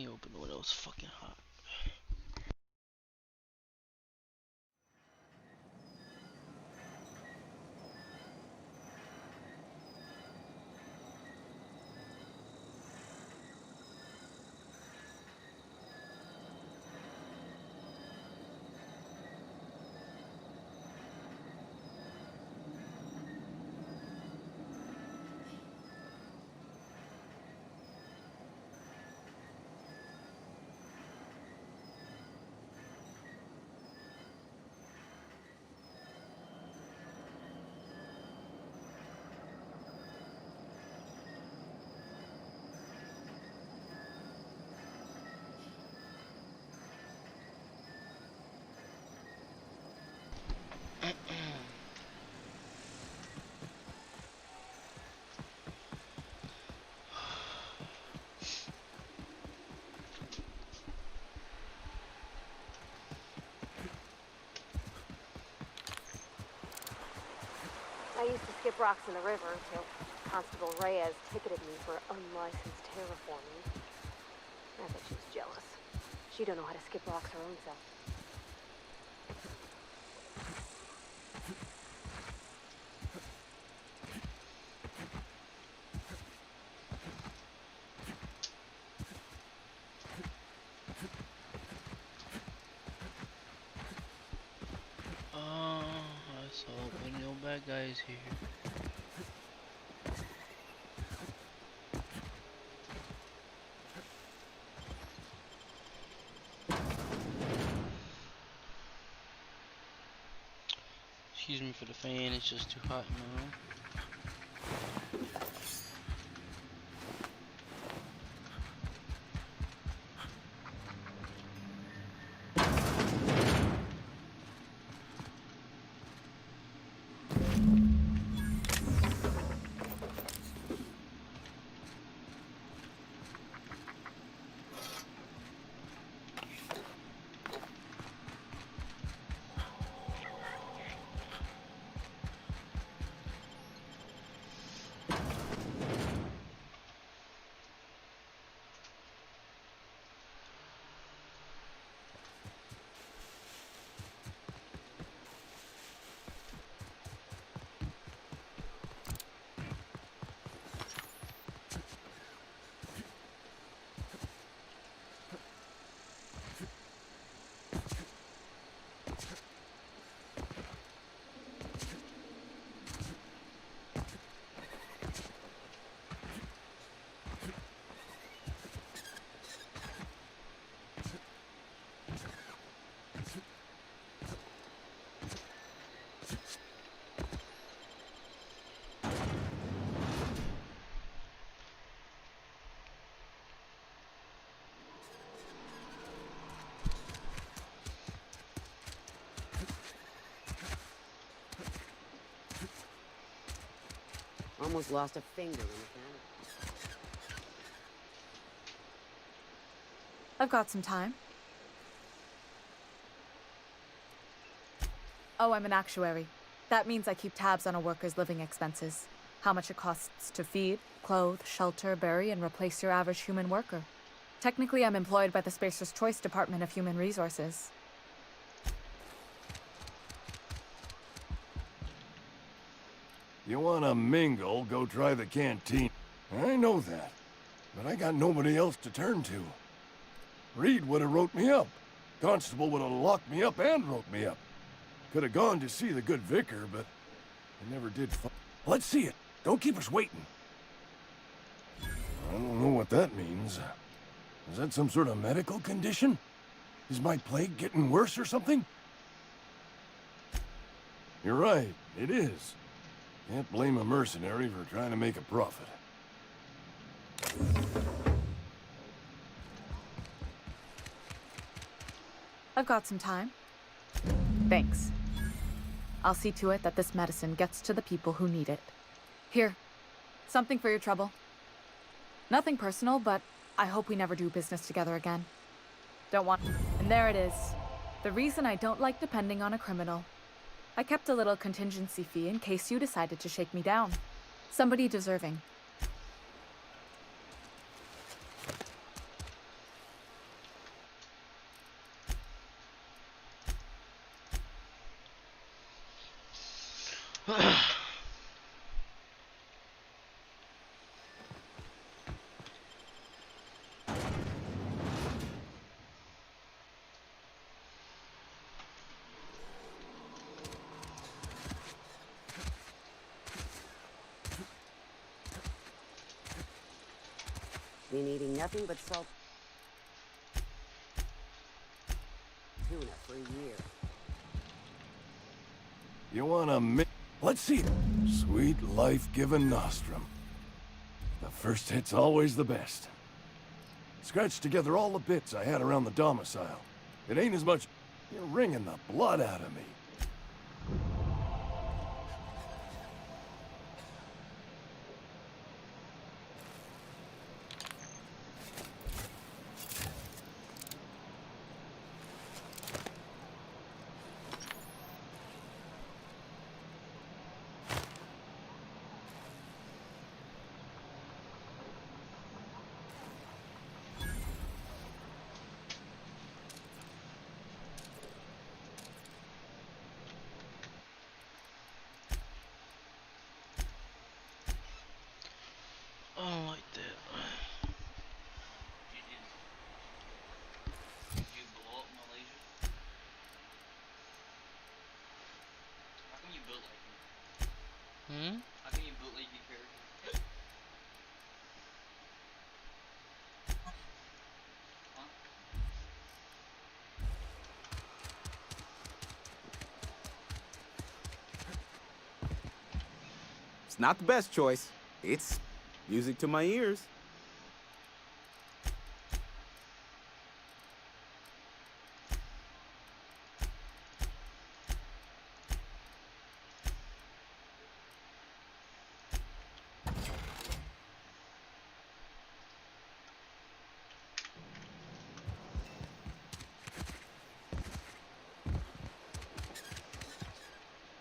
me open the window. It's fucking hot. I used to skip rocks in the river until Constable Reyes ticketed me for unlicensed terraforming. I bet she's jealous. She don't know how to skip rocks her own self. I saw plenty of bad guys here. Excuse me for the fan, it's just too hot in my room. Almost lost a finger in the can. I've got some time. Oh, I'm an actuary. That means I keep tabs on a worker's living expenses. How much it costs to feed, clothe, shelter, bury, and replace your average human worker. Technically, I'm employed by the Spacer's Choice Department of Human Resources. You wanna mingle, go try the canteen. I know that, but I got nobody else to turn to. Reed would've wrote me up. Constable would've locked me up and wrote me up. Could've gone to see the good vicar, but I never did. Let's see it. Don't keep us waiting. I don't know what that means. Is that some sort of medical condition? Is my plague getting worse or something? You're right, it is. Can't blame a mercenary for trying to make a profit. I've got some time. Thanks. I'll see to it that this medicine gets to the people who need it. Here, something for your trouble. Nothing personal, but I hope we never do business together again. Don't want... And there it is. The reason I don't like depending on a criminal. I kept a little contingency fee in case you decided to shake me down. Somebody deserving. Been eating nothing but salt tuna for a year. You wanna Let's see. Sweet life-giving nostrum. The first hit's always the best. Scratched together all the bits I had around the domicile. It ain't as much... You're wringing the blood out of me. I don't like that. Did you blow up Malaysia? How come you built like me? How come you built like your character? Huh? It's not the best choice. It's music to my ears.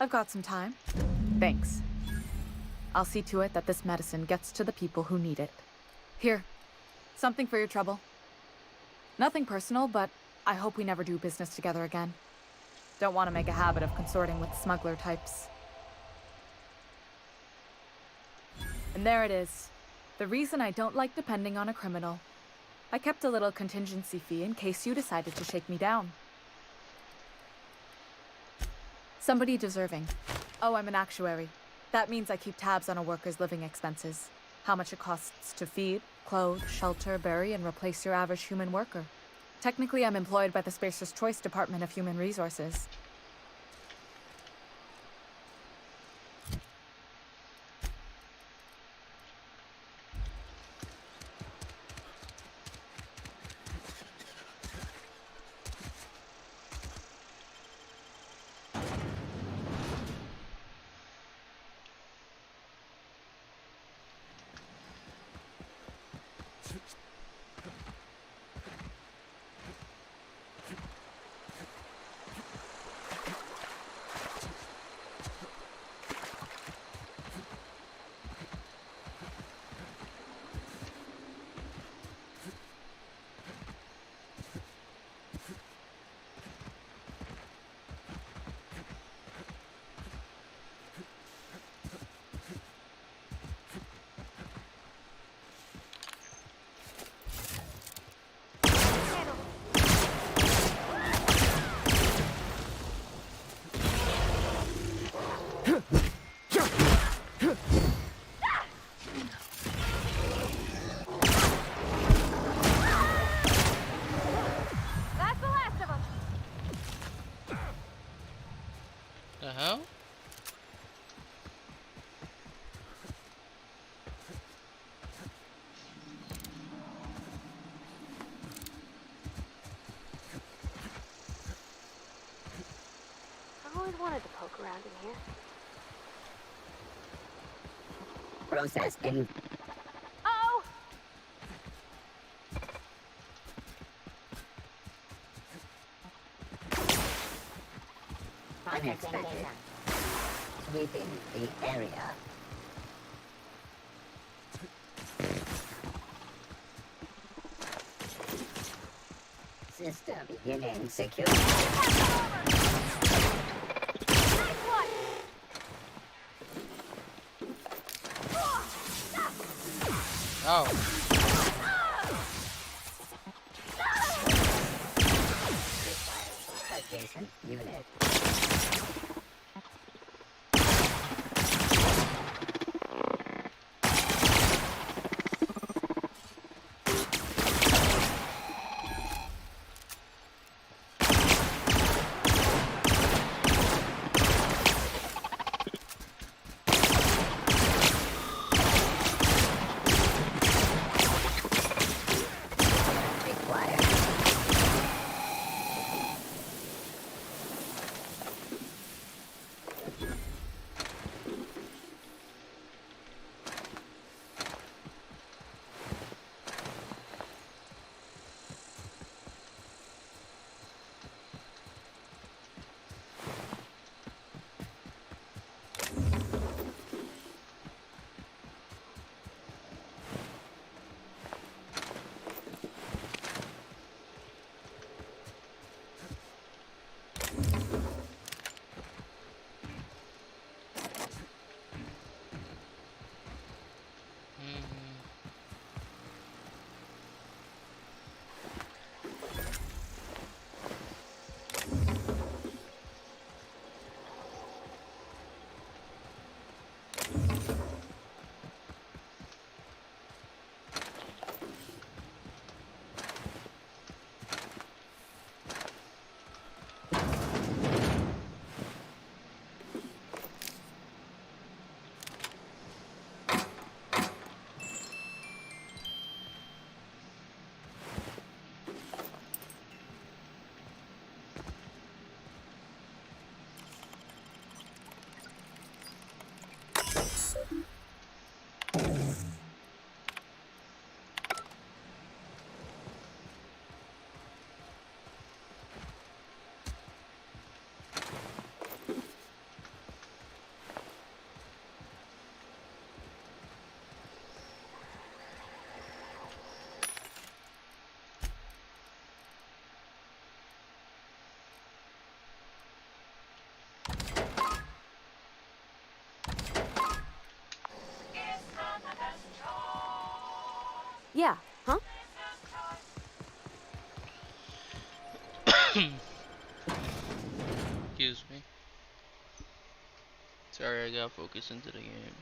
I've got some time. Thanks. I'll see to it that this medicine gets to the people who need it. Here, something for your trouble. Nothing personal, but I hope we never do business together again. Don't want to make a habit of consorting with smuggler types. And there it is. The reason I don't like depending on a criminal. I kept a little contingency fee in case you decided to shake me down. Somebody deserving. Oh, I'm an actuary. That means I keep tabs on a worker's living expenses. How much it costs to feed, clothe, shelter, bury, and replace your average human worker. Technically, I'm employed by the Spacer's Choice Department of Human Resources. That's the last of them. The hell? I always wanted to poke around in here. Processing. Uh-oh! Unexpected. Sweeping the area. System beginning secure. Nice one! Ow. Adjacent unit. Required. Yeah, huh? Excuse me. Sorry, I got focused into the game.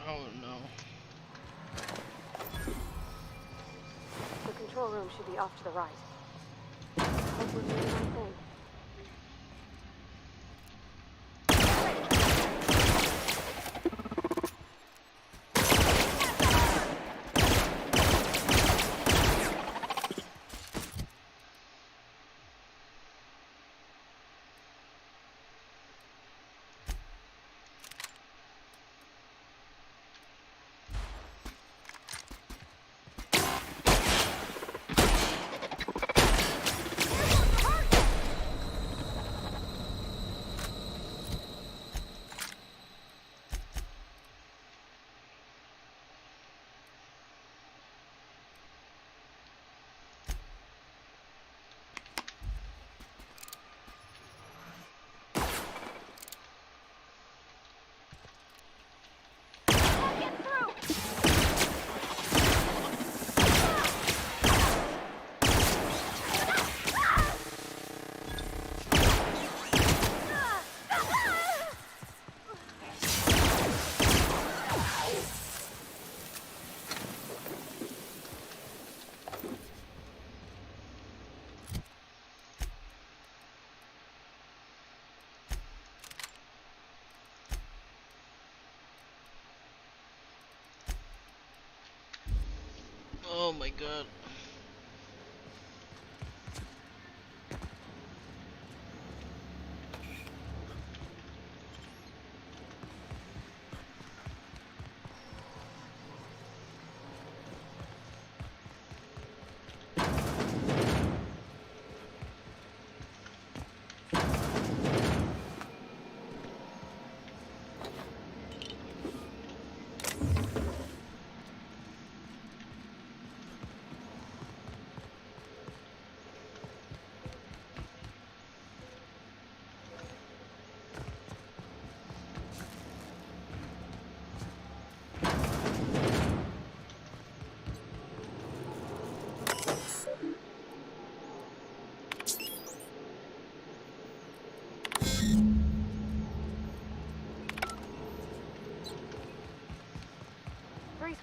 Oh no. The control room should be off to the right. Hope we're doing the right thing. Oh my god.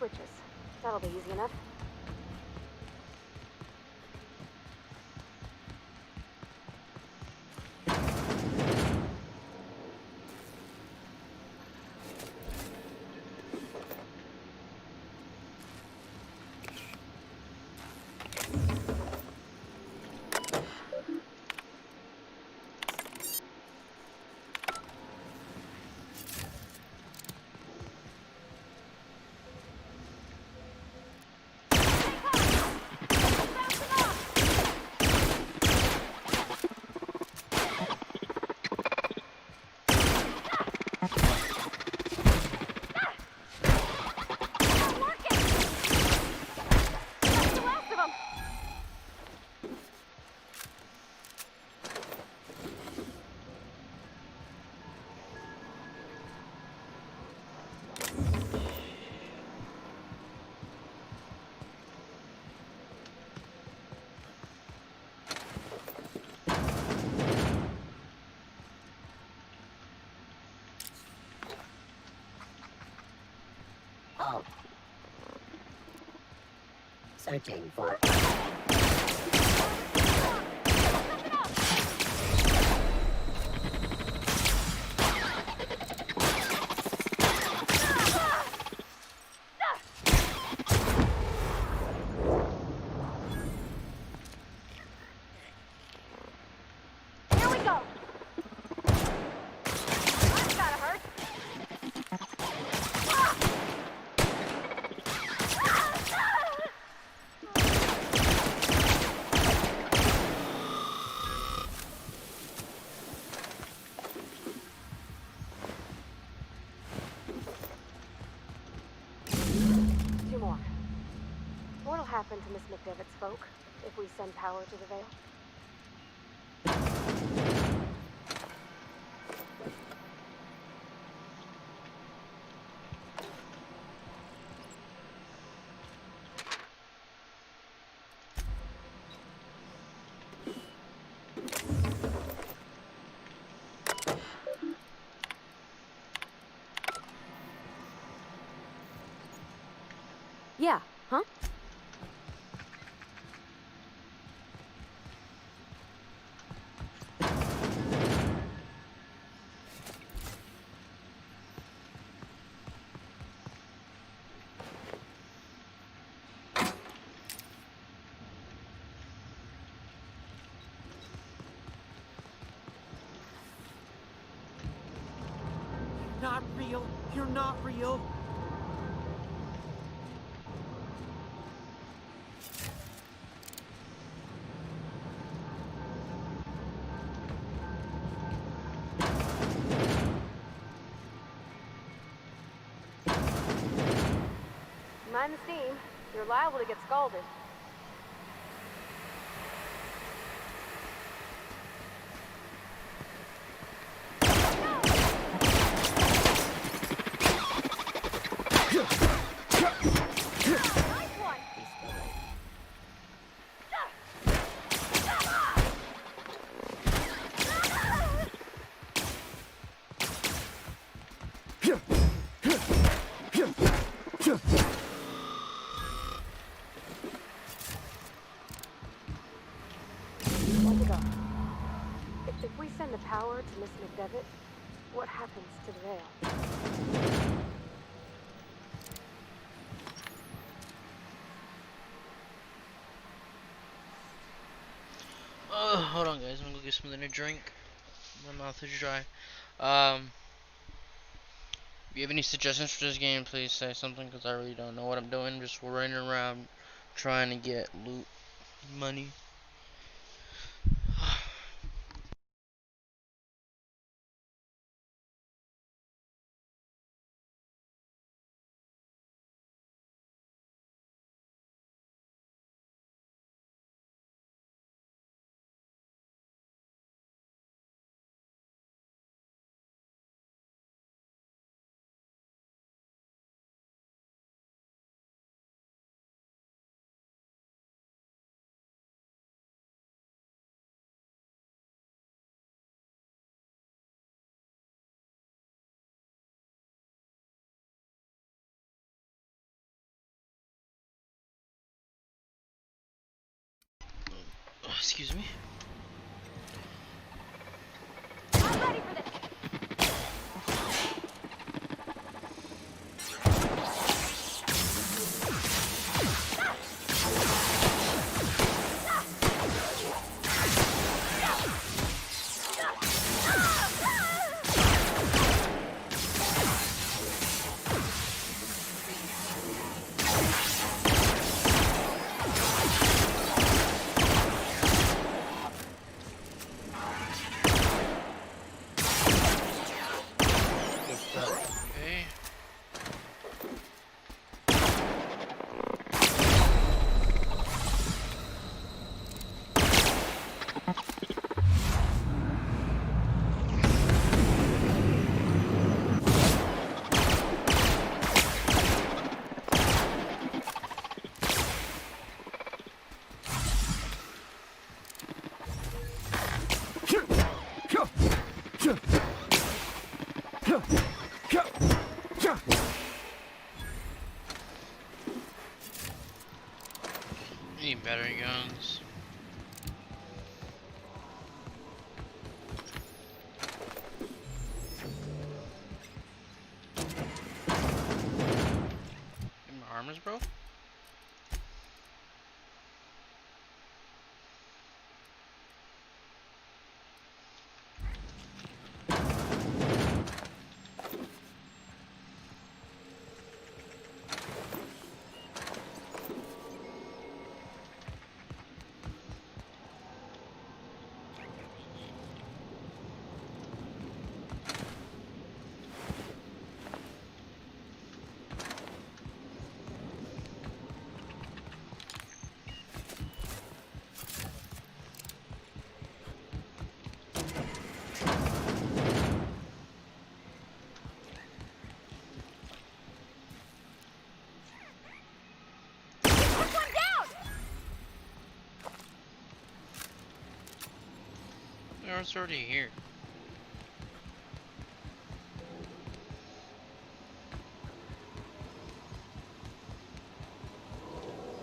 switches. That'll be easy enough. Oh. Searching for... Here we go! That's gotta hurt! Two more. What'll happen to Miss McDevitt's folk if we send power to the Vale? Yeah, huh? Not real. You're not real. Mind the steam. You're liable to get scalded. Nice one! One to go. If we send the power to Miss McDevitt, what happens to the Vale? Hold on, guys. I'm gonna go get something to drink. My mouth is dry. If you have any suggestions for this game, please say something, because I really don't know what I'm doing. I'm just running around trying to get loot money. Excuse me. I'm ready for this. Okay. Need battery guns. My armor's broke? No, it's already here.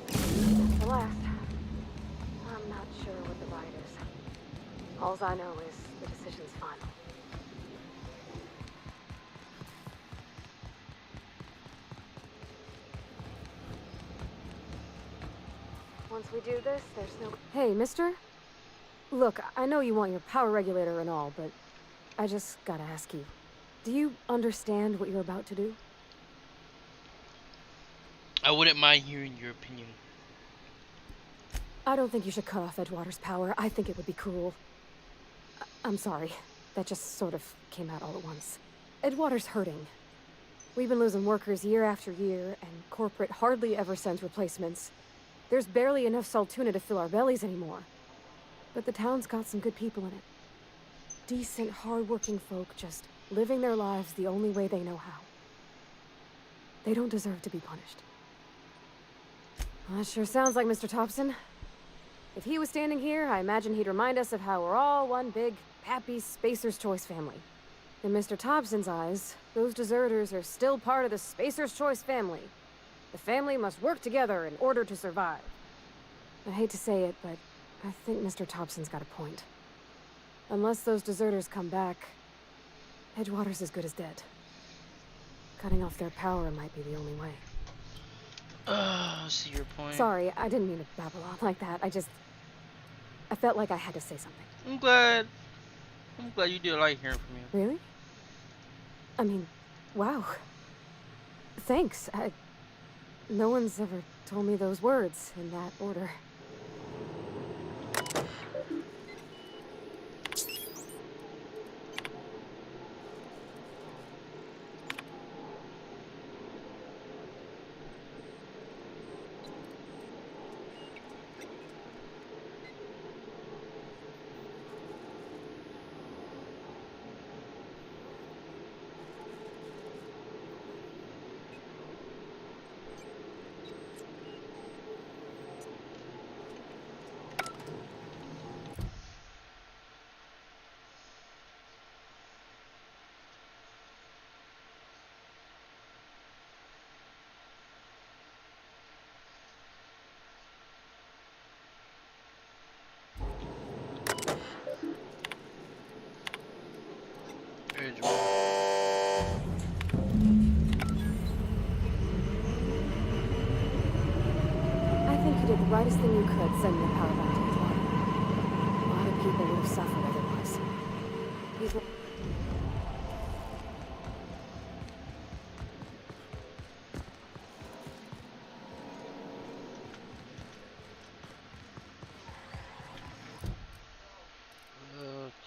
The last. I'm not sure what the ride is. Alls I know is the decision's final. Once we do this, there's no... Hey, mister? Look, I know you want your power regulator and all, but I just gotta ask you. Do you understand what you're about to do? I wouldn't mind hearing your opinion. I don't think you should cut off Edgewater's power. I think it would be cruel. I'm sorry. That just sort of came out all at once. Edgewater's hurting. We've been losing workers year after year, and corporate hardly ever sends replacements. There's barely enough Saltuna to fill our bellies anymore. But the town's got some good people in it. Decent, hard-working folk just living their lives the only way they know how. They don't deserve to be punished. Well, that sure sounds like Mr. Thompson. If he was standing here, I imagine he'd remind us of how we're all one big, happy Spacer's Choice family. In Mr. Thompson's eyes, those deserters are still part of the Spacer's Choice family. The family must work together in order to survive. I hate to say it, but I think Mr. Thompson's got a point. Unless those deserters come back, Edgewater's as good as dead. Cutting off their power might be the only way. I see your point. Sorry, I didn't mean to babble on like that. I felt like I had to say something. I'm glad you did like hearing from you. Really? I mean, wow. Thanks. No one's ever told me those words in that order. You did the rightest thing you could, sending the power back to Edgewater. A lot of people would have suffered otherwise. People...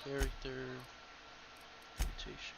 Character rotation.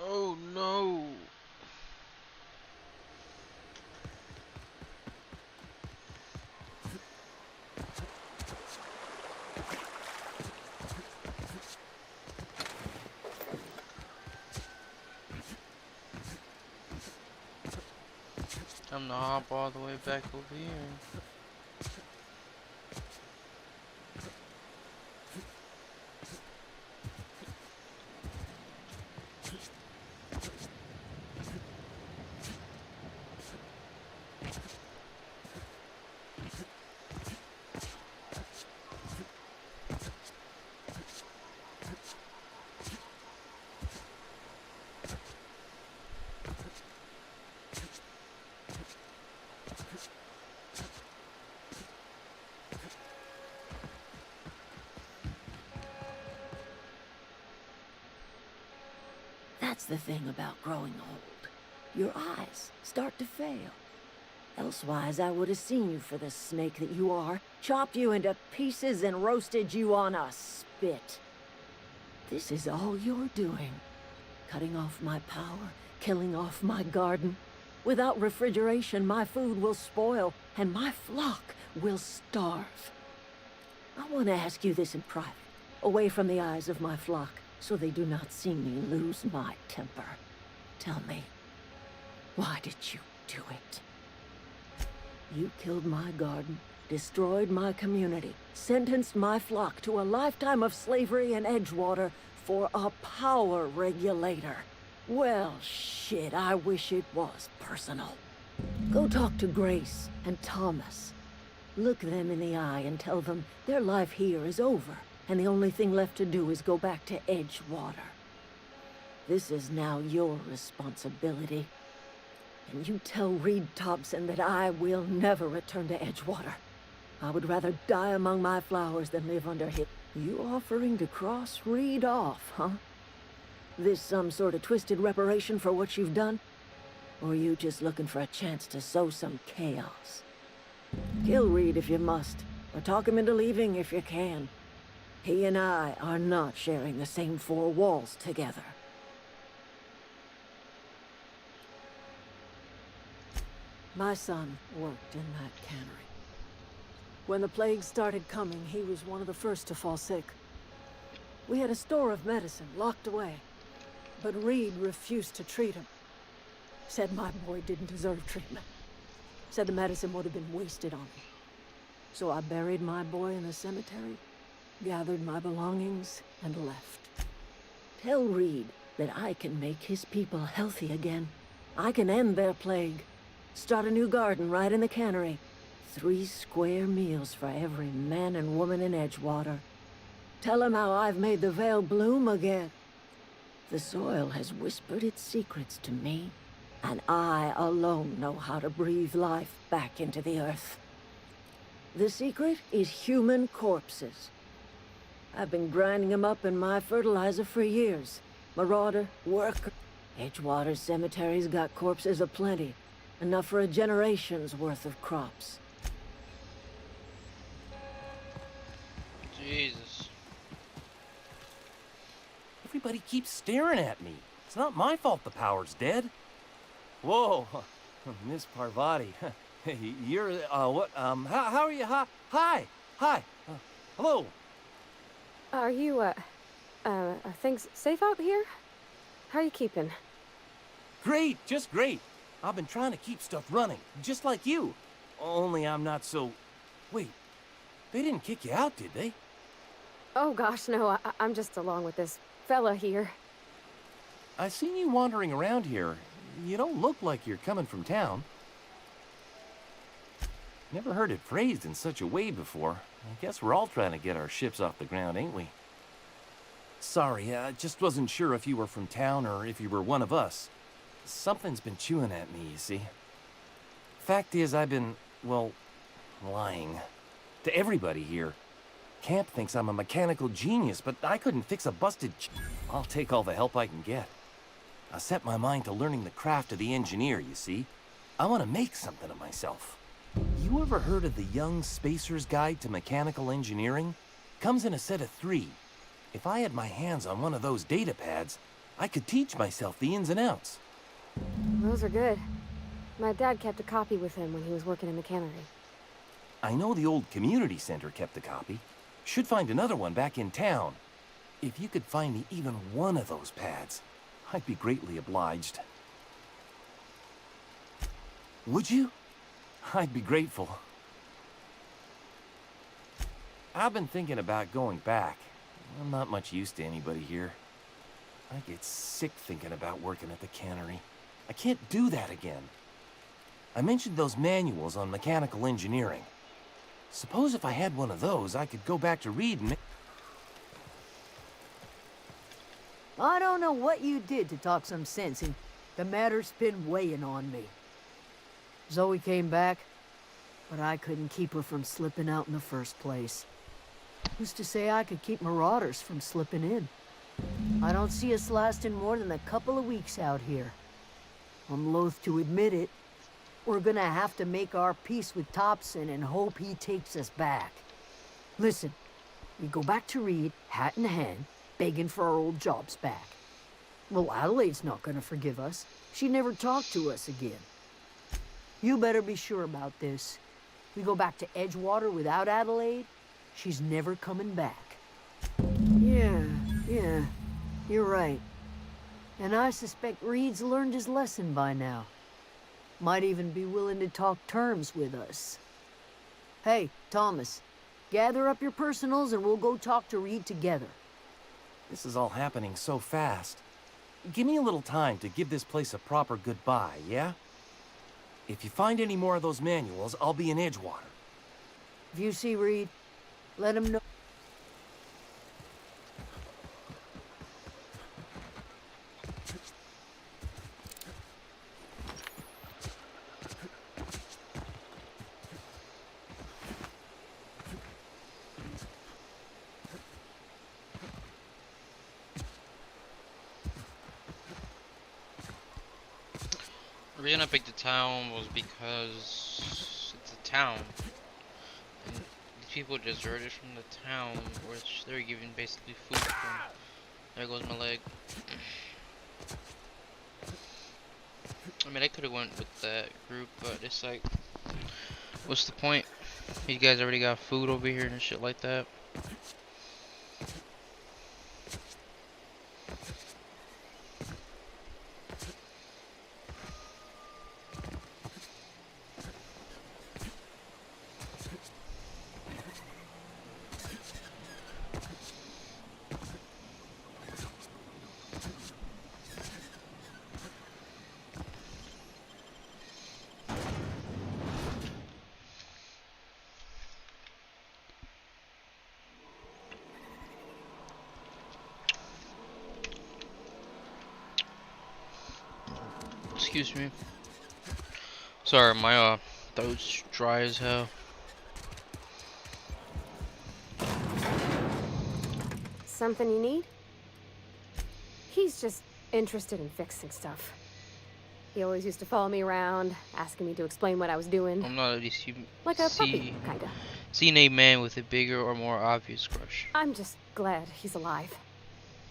Oh no! I'm gonna hop all the way back over here. That's the thing about growing old. Your eyes start to fail. Elsewise, I would have seen you for the snake that you are, chopped you into pieces and roasted you on a spit. This is all you're doing. Cutting off my power, killing off my garden. Without refrigeration, my food will spoil, and my flock will starve. I want to ask you this in private, away from the eyes of my flock, so they do not see me lose my temper. Tell me, why did you do it? You killed my garden, destroyed my community, sentenced my flock to a lifetime of slavery in Edgewater for a power regulator. Well, shit, I wish it was personal. Go talk to Grace and Thomas. Look them in the eye and tell them their life here is over, and the only thing left to do is go back to Edgewater. This is now your responsibility. And you tell Reed Thompson that I will never return to Edgewater. I would rather die among my flowers than live under him. You offering to cross Reed off, huh? This some sort of twisted reparation for what you've done? Or you just looking for a chance to sow some chaos? Kill Reed if you must, or talk him into leaving if you can. He and I are not sharing the same four walls together. My son worked in that cannery. When the plague started coming, he was one of the first to fall sick. We had a store of medicine locked away, but Reed refused to treat him. Said my boy didn't deserve treatment. Said the medicine would have been wasted on him. So I buried my boy in the cemetery, gathered my belongings, and left. Tell Reed that I can make his people healthy again. I can end their plague. Start a new garden right in the cannery. 3 square meals for every man and woman in Edgewater. Tell him how I've made the Vale bloom again. The soil has whispered its secrets to me, and I alone know how to breathe life back into the earth. The secret is human corpses. I've been grinding them up in my fertilizer for years. Marauder, worker. Edgewater Cemetery's got corpses aplenty. Enough for a generation's worth of crops. Jesus. Everybody keeps staring at me. It's not my fault the power's dead. Whoa, Miss Parvati. Hey, you're, what, how are you? Hi. Hello. Are you, are things safe out here? How are you keeping? Great, just great. I've been trying to keep stuff running, just like you. Only I'm not so... Wait, they didn't kick you out, did they? Oh gosh, no, I'm just along with this fella here. I seen you wandering around here. You don't look like you're coming from town. Never heard it phrased in such a way before. I guess we're all trying to get our ships off the ground, ain't we? Sorry, I just wasn't sure if you were from town or if you were one of us. Something's been chewing at me, you see. Fact is, I've been, well, lying. To everybody here. Camp thinks I'm a mechanical genius, but I couldn't fix a busted I'll take all the help I can get. I set my mind to learning the craft of the engineer, you see. I want to make something of myself. You ever heard of the Young Spacer's Guide to Mechanical Engineering? Comes in a set of 3. If I had my hands on one of those data pads, I could teach myself the ins and outs. Those are good. My dad kept a copy with him when he was working in the cannery. I know the old community center kept a copy. Should find another one back in town. If you could find me even one of those pads, I'd be greatly obliged. Would you? I'd be grateful. I've been thinking about going back. I'm not much use to anybody here. I get sick thinking about working at the cannery. I can't do that again. I mentioned those manuals on mechanical engineering. Suppose if I had one of those, I could go back to Reed and... I don't know what you did to talk some sense, and the matter's been weighing on me. Zoe came back, but I couldn't keep her from slipping out in the first place. Who's to say I could keep marauders from slipping in? I don't see us lasting more than a couple of weeks out here. I'm loath to admit it. We're gonna have to make our peace with Topson and hope he takes us back. Listen, we go back to Reed, hat in hand, begging for our old jobs back. Well, Adelaide's not gonna forgive us. She never talked to us again. You better be sure about this. We go back to Edgewater without Adelaide, she's never coming back. Yeah, you're right. And I suspect Reed's learned his lesson by now. Might even be willing to talk terms with us. Hey, Thomas, gather up your personals and we'll go talk to Reed together. This is all happening so fast. Give me a little time to give this place a proper goodbye, yeah? If you find any more of those manuals, I'll be in Edgewater. If you see Reed, let him know. The reason I picked the town was because it's a town. And these people deserted from the town, which they're given basically food from. There goes my leg. I mean, I could have went with that group, but it's like, what's the point? You guys already got food over here and shit like that. Excuse me. Sorry, my throat's dry as hell. Something you need? He's just interested in fixing stuff. He always used to follow me around, asking me to explain what I was doing. I'm not at least like a puppy, kinda. Seen a man with a bigger or more obvious crush. I'm just glad he's alive.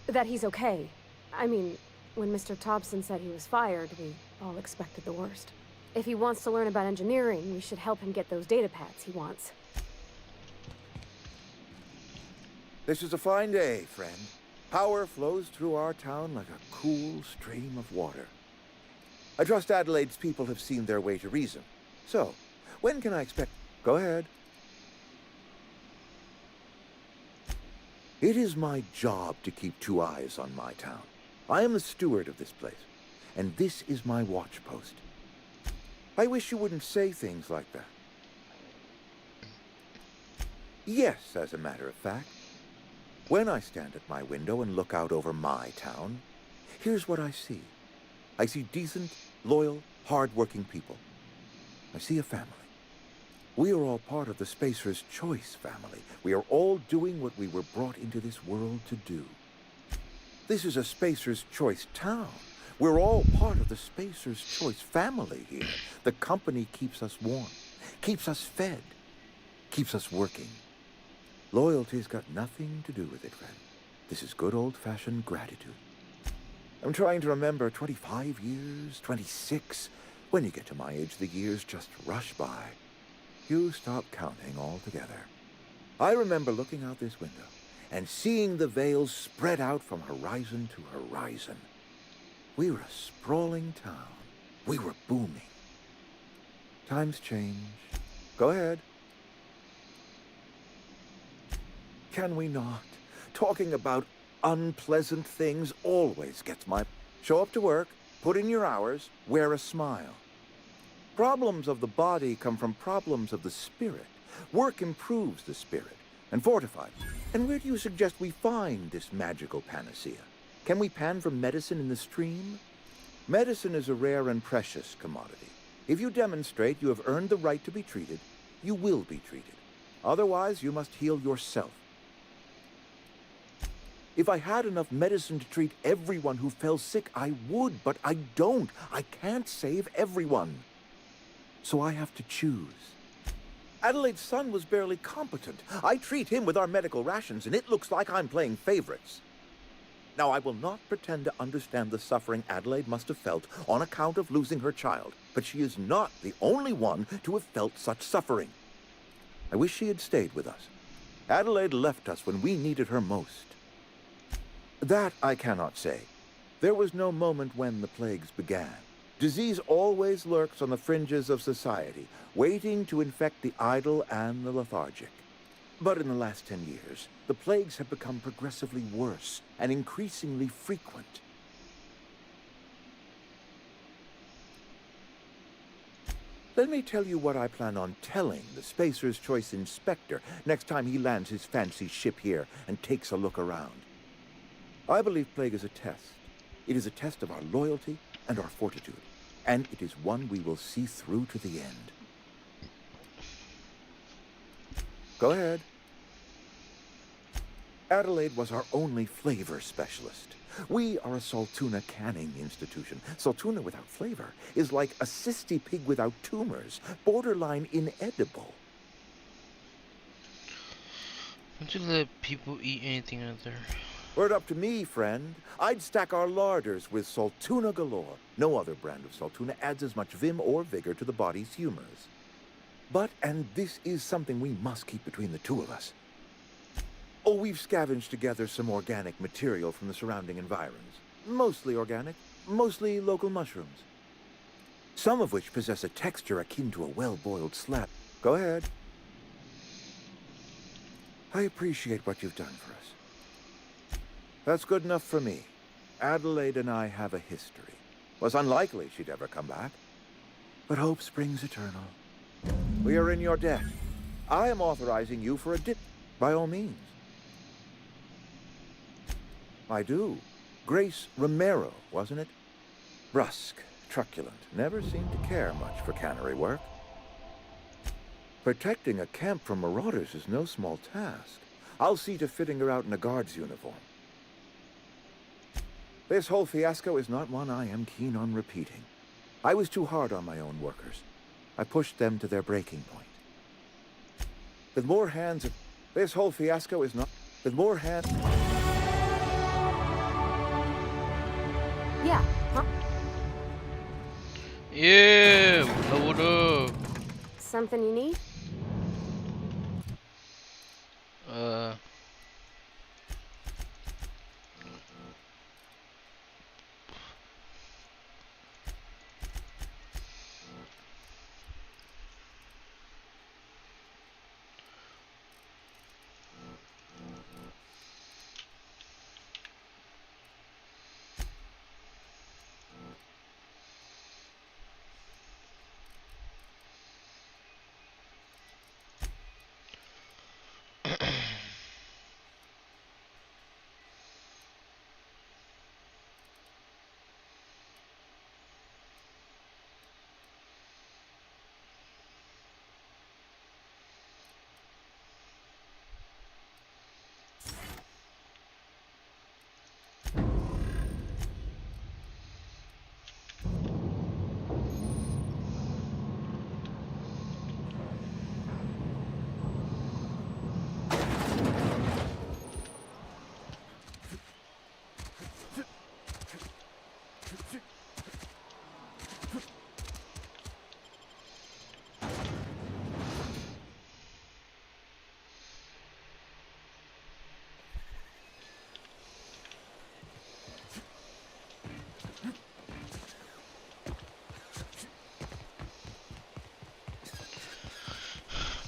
That he's okay. I mean, When Mr. Thompson said he was fired, we all expected the worst. If he wants to learn about engineering, we should help him get those data pads he wants. This is a fine day, friend. Power flows through our town like a cool stream of water. I trust Adelaide's people have seen their way to reason. So, when can I expect... Go ahead. It is my job to keep two eyes on my town. I am the steward of this place, and this is my watch post. I wish you wouldn't say things like that. Yes, as a matter of fact. When I stand at my window and look out over my town, here's what I see. I see decent, loyal, hard-working people. I see a family. We are all part of the Spacer's Choice family. We are all doing what we were brought into this world to do. This is a Spacer's Choice town. We're all part of the Spacer's Choice family here. The company keeps us warm, keeps us fed, keeps us working. Loyalty's got nothing to do with it, friend. This is good old-fashioned gratitude. I'm trying to remember 25 years, 26. When you get to my age, the years just rush by. You stop counting altogether. I remember looking out this window and seeing the veils spread out from horizon to horizon. We were a sprawling town. We were booming. Times change. Go ahead. Can we not? Talking about unpleasant things always gets my... Show up to work, put in your hours, wear a smile. Problems of the body come from problems of the spirit. Work improves the spirit and fortifies. And where do you suggest we find this magical panacea? Can we pan for medicine in the stream? Medicine is a rare and precious commodity. If you demonstrate you have earned the right to be treated, you will be treated. Otherwise, you must heal yourself. If I had enough medicine to treat everyone who fell sick, I would, but I don't. I can't save everyone. So I have to choose. Adelaide's son was barely competent. I treat him with our medical rations, and it looks like I'm playing favorites. Now, I will not pretend to understand the suffering Adelaide must have felt on account of losing her child, but she is not the only one to have felt such suffering. I wish she had stayed with us. Adelaide left us when we needed her most. That I cannot say. There was no moment when the plagues began. Disease always lurks on the fringes of society, waiting to infect the idle and the lethargic. But in the last 10 years, the plagues have become progressively worse and increasingly frequent. Let me tell you what I plan on telling the Spacer's Choice Inspector next time he lands his fancy ship here and takes a look around. I believe plague is a test. It is a test of our loyalty and our fortitude, and it is one we will see through to the end. Go ahead. Adelaide was our only flavor specialist. We are a Saltuna canning institution. Saltuna without flavor is like a cysty pig without tumors, borderline inedible. Don't you let people eat anything out there? Were it up to me, friend, I'd stack our larders with Saltuna galore. No other brand of Saltuna adds as much vim or vigor to the body's humors. But, and this is something we must keep between the two of us. Oh, we've scavenged together some organic material from the surrounding environs. Mostly organic, mostly local mushrooms. Some of which possess a texture akin to a well-boiled slab. Go ahead. I appreciate what you've done for us. That's good enough for me. Adelaide and I have a history. Was unlikely she'd ever come back. But hope springs eternal. We are in your debt. I am authorizing you for a dip, by all means. I do. Grace Romero, wasn't it? Brusque, truculent, never seemed to care much for cannery work. Protecting a camp from marauders is no small task. I'll see to fitting her out in a guard's uniform. This whole fiasco is not one I am keen on repeating. I was too hard on my own workers. I pushed them to their breaking point. With more hands... This whole fiasco is not... With more hands... Huh? Yeah, leveled up. Something you need? Uh,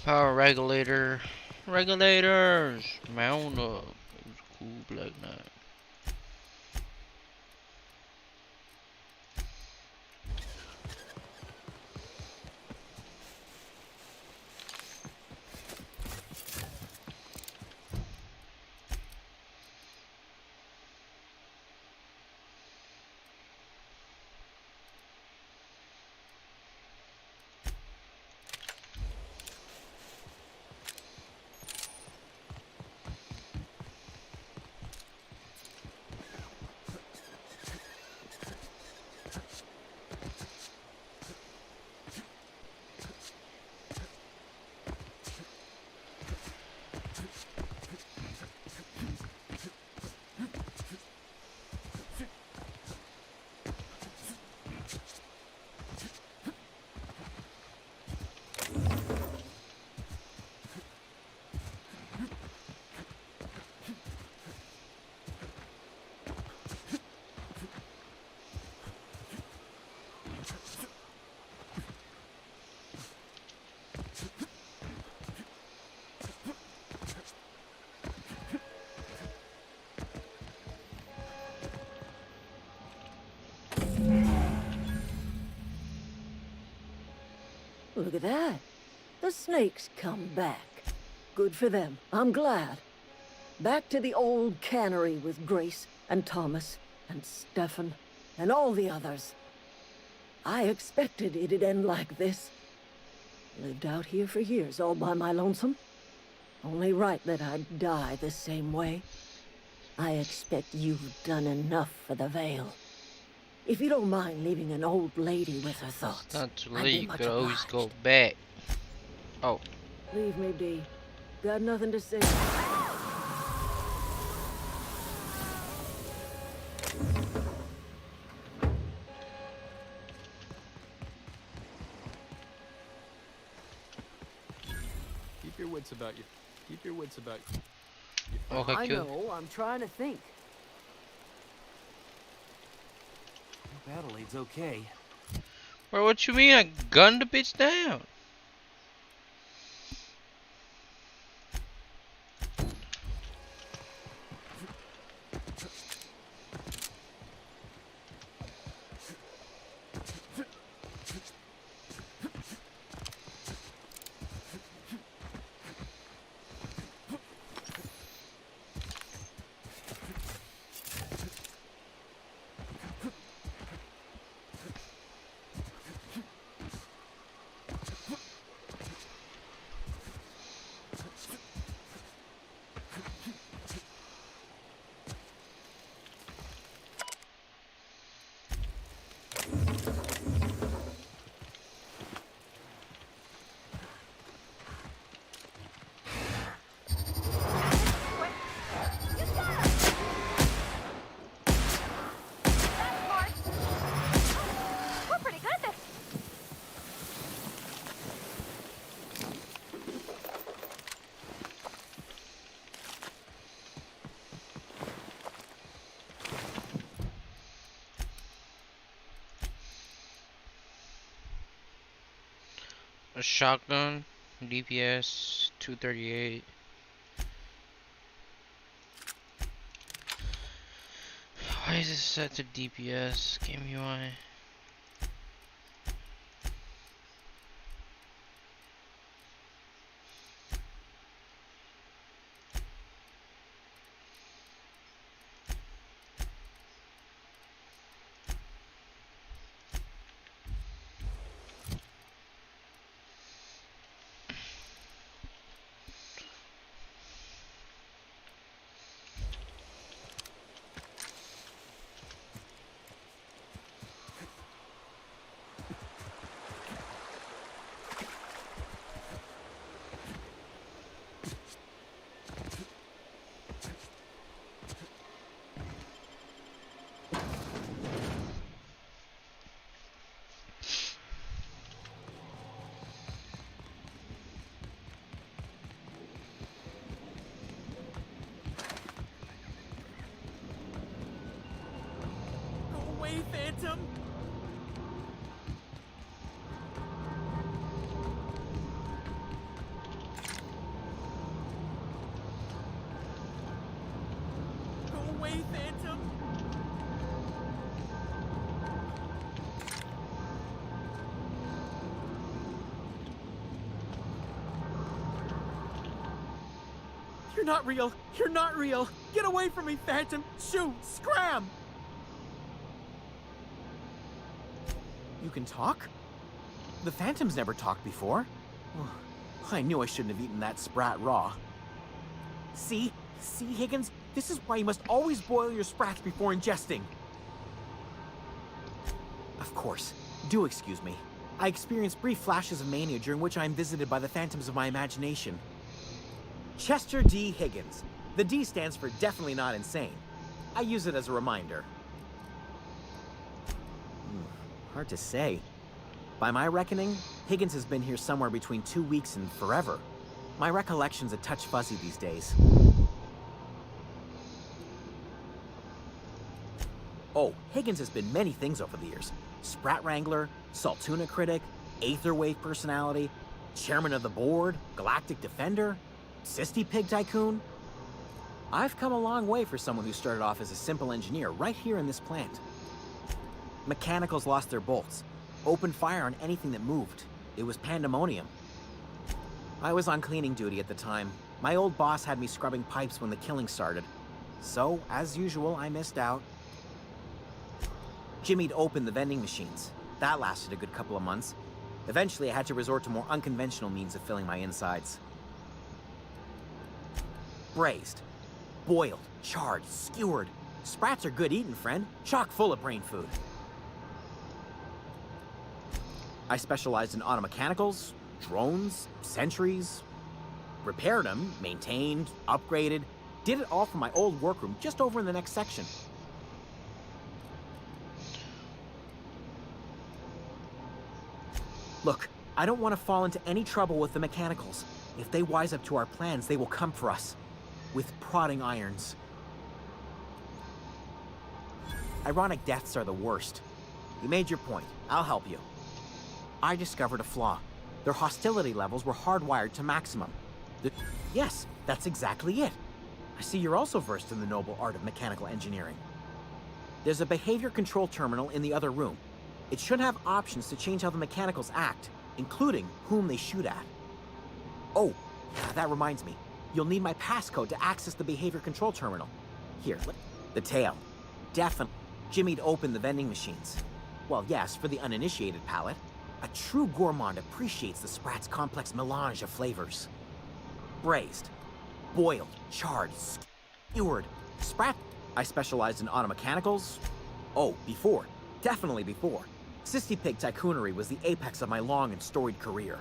power regulator. Regulators! Mount up. It was a cool Black Knight. Look at that. The snakes come back. Good for them. I'm glad. Back to the old cannery with Grace and Thomas and Stefan and all the others. I expected it'd end like this. Lived out here for years all by my lonesome. Only right that I'd die the same way. I expect you've done enough for the Vale. If you don't mind leaving an old lady with her thoughts, Not too I'd late, be you much could always obliged. go back. Oh. Leave me be. Got nothing to say. Keep your wits about you. Keep your wits about you. Okay, I cool. know. I'm trying to think. Hope Adelaide's okay. Bro, what you mean? I gunned the bitch down. A shotgun, DPS 238. Why is this set to DPS? Game UI. Go away, Phantom! Go away, Phantom! You're not real! You're not real! Get away from me, Phantom! Shoot! Scram! You can talk? The Phantom's never talked before. Oh, I knew I shouldn't have eaten that sprat raw. See? See, Higgins? This is why you must always boil your sprats before ingesting. Of course. Do excuse me. I experience brief flashes of mania during which I am visited by the phantoms of my imagination. Chester D. Higgins. The D stands for definitely not insane. I use it as a reminder. Hard to say. By my reckoning, Higgins has been here somewhere between 2 weeks and forever. My recollection's a touch fuzzy these days. Oh, Higgins has been many things over the years. Sprat Wrangler, Saltuna Critic, Aetherwave Personality, Chairman of the Board, Galactic Defender, Sisty Pig Tycoon. I've come a long way for someone who started off as a simple engineer right here in this plant. Mechanicals lost their bolts, opened fire on anything that moved. It was pandemonium. I was on cleaning duty at the time. My old boss had me scrubbing pipes when the killing started. So, as usual, I missed out. Jimmy'd opened the vending machines. That lasted a good couple of months. Eventually, I had to resort to more unconventional means of filling my insides. Braised, boiled, charred, skewered. Sprats are good eating, friend. Chock full of brain food. I specialized in automechanicals, drones, sentries. Repaired them, maintained, upgraded. Did it all from my old workroom just over in the next section. Look, I don't want to fall into any trouble with the mechanicals. If they wise up to our plans, they will come for us. With prodding irons. Ironic deaths are the worst. You made your point. I'll help you. I discovered a flaw. Their hostility levels were hardwired to maximum. Yes, that's exactly it. I see you're also versed in the noble art of mechanical engineering. There's a behavior control terminal in the other room. It should have options to change how the mechanicals act, including whom they shoot at. Oh, that reminds me. You'll need my passcode to access the behavior control terminal. Here, the tail. Definitely. Jimmy'd opened the vending machines. Well, yes, for the uninitiated palate. A true gourmand appreciates the Sprat's complex melange of flavors. Braised, boiled, charred, skewered. Sprat. I specialized in automechanicals. Oh, before. Definitely before. Sisty Pig Tycoonery was the apex of my long and storied career.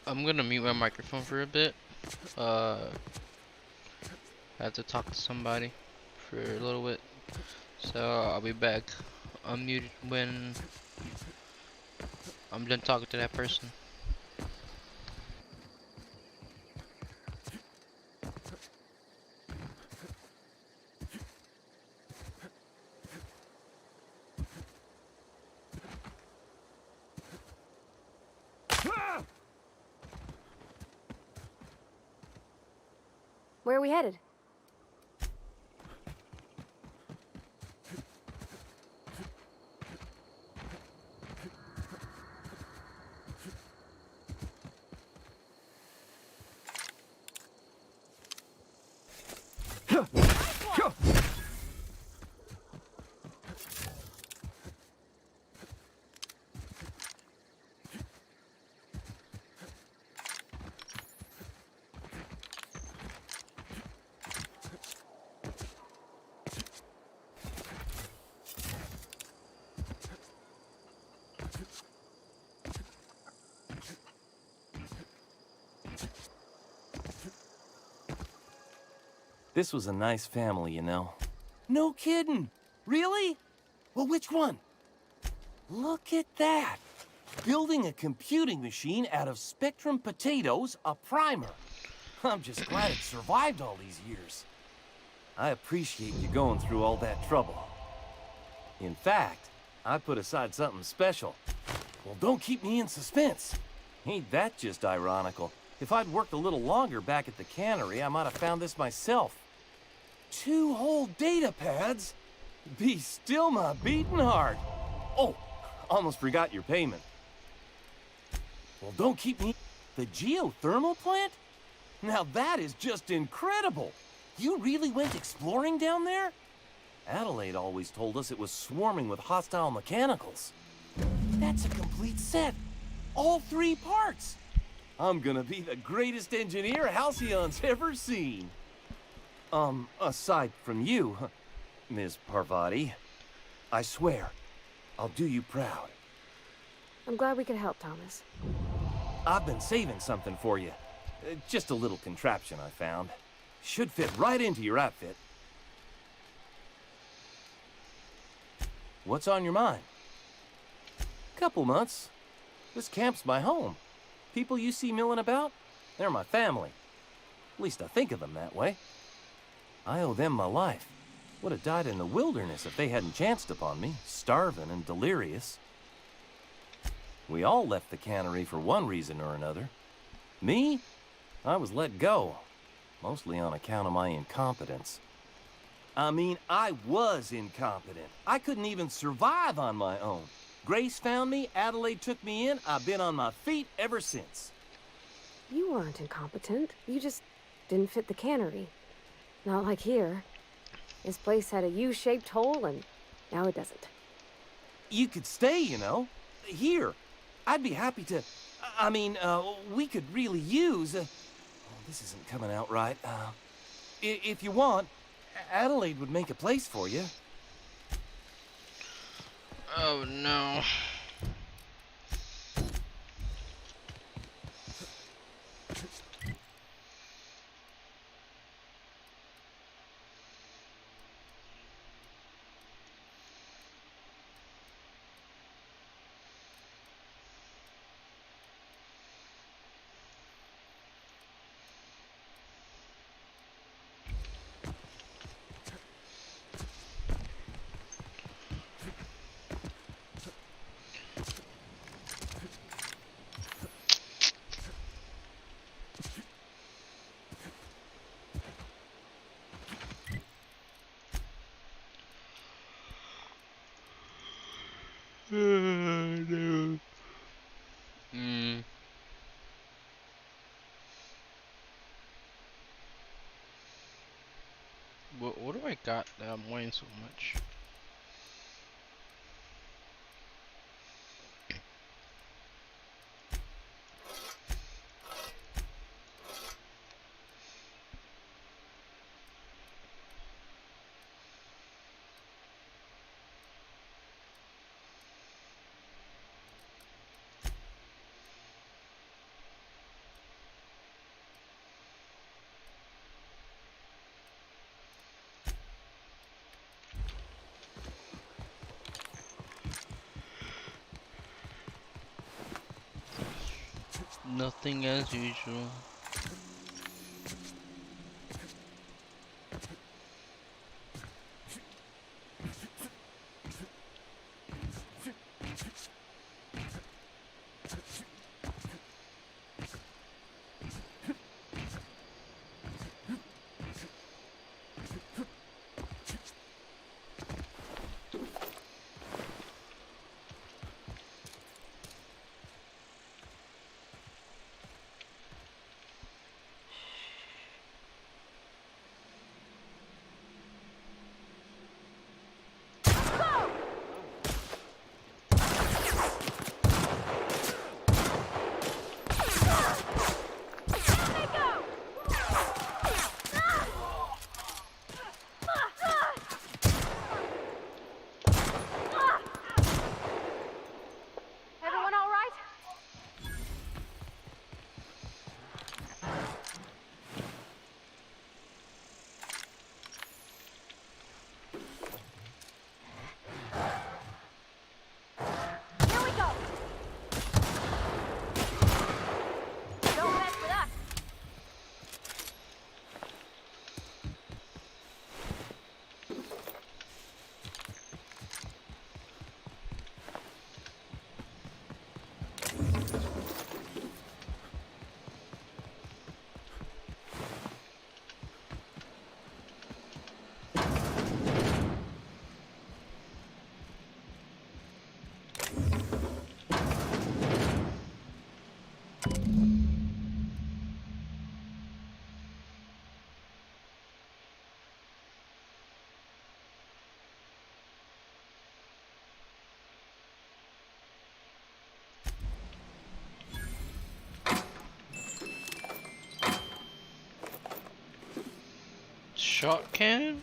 I'm gonna mute my microphone for a bit. I have to talk to somebody for a little bit. So I'll be back unmuted when I'm done talking to that person. Where are we headed? This was a nice family, you know. No kidding. Really? Well, which one? Look at that. Building a computing machine out of Spectrum potatoes, a primer. I'm just glad it survived all these years. I appreciate you going through all that trouble. In fact, I put aside something special. Well, don't keep me in suspense. Ain't that just ironical? If I'd worked a little longer back at the cannery, I might have found this myself. 2 whole data pads? Be still my beating heart. Oh, almost forgot your payment. Well, don't keep me... The geothermal plant? Now that is just incredible. You really went exploring down there? Adelaide always told us it was swarming with hostile mechanicals. That's a complete set. All 3 parts. I'm gonna be the greatest engineer Halcyon's ever seen. Aside from you, Ms. Parvati, I swear, I'll do you proud. I'm glad we could help, Thomas. I've been saving something for you. Just a little contraption I found. Should fit right into your outfit. What's on your mind? Couple months. This camp's my home. People you see milling about, they're my family. At least I think of them that way. I owe them my life. Would have died in the wilderness if they hadn't chanced upon me, starving and delirious. We all left the cannery for one reason or another. Me? I was let go, mostly on account of my incompetence. I mean, I was incompetent. I couldn't even survive on my own. Grace found me, Adelaide took me in, I've been on my feet ever since. You weren't incompetent. You just didn't fit the cannery. Not like here. This place had a U-shaped hole, and now it doesn't. You could stay, you know. Here. I'd be happy to... I mean, we could really use... oh, this isn't coming out right. If you want, Adelaide would make a place for you. Oh no. No. What do I got that I'm weighing so much? Nothing as usual. shot cannon?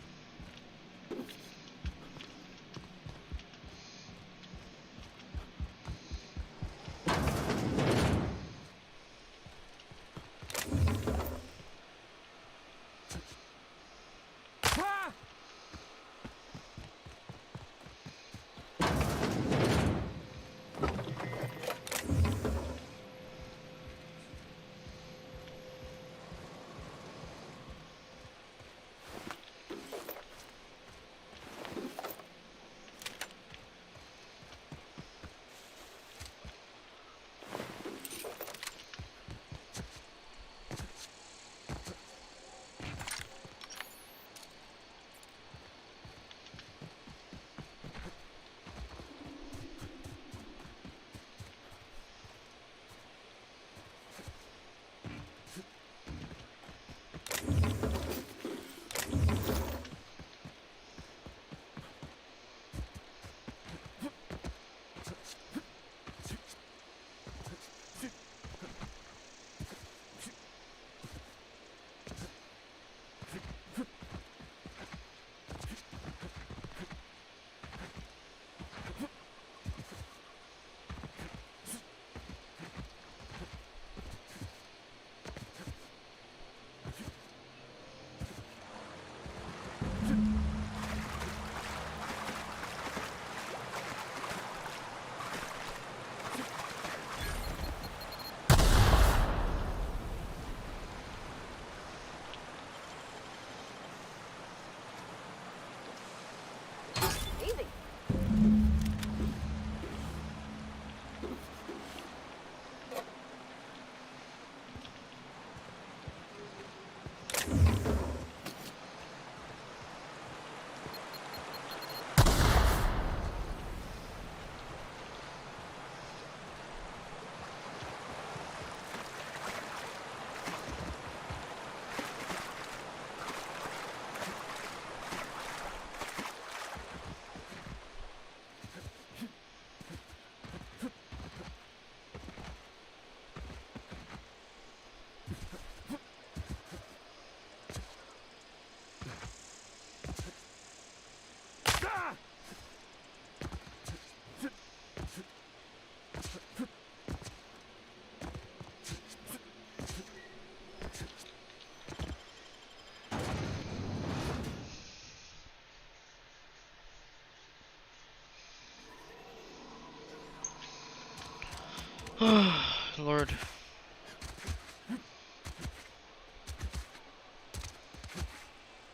Lord.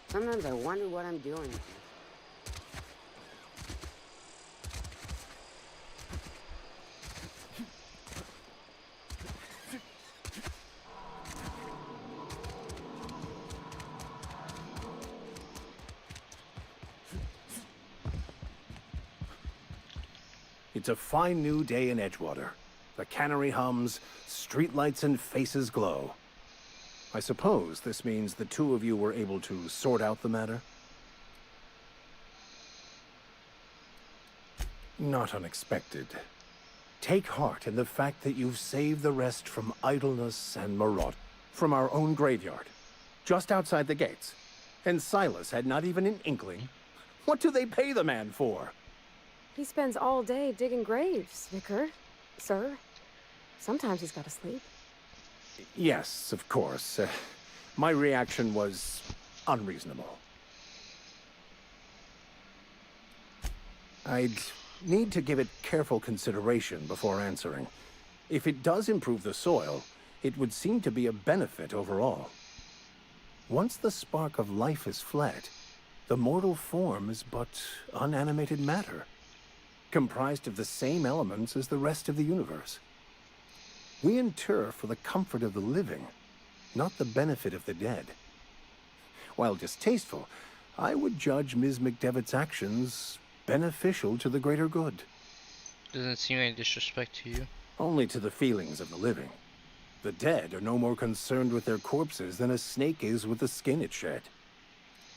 Sometimes I wonder what I'm doing. It's a fine new day in Edgewater. The cannery hums, streetlights and faces glow. I suppose this means the two of you were able to sort out the matter? Not unexpected. Take heart in the fact that you've saved the rest from idleness and maraud. From our own graveyard, just outside the gates. And Silas had not even an inkling. What do they pay the man for? He spends all day digging graves, Vicar. Sir. Sometimes he's gotta sleep. Yes, of course. My reaction was unreasonable. I'd need to give it careful consideration before answering. If it does improve the soil, it would seem to be a benefit overall. Once the spark of life is fled, the mortal form is but unanimated matter, comprised of the same elements as the rest of the universe. We inter for the comfort of the living, not the benefit of the dead. While distasteful, I would judge Ms. McDevitt's actions beneficial to the greater good. Doesn't seem any disrespect to you. Only to the feelings of the living. The dead are no more concerned with their corpses than a snake is with the skin it shed.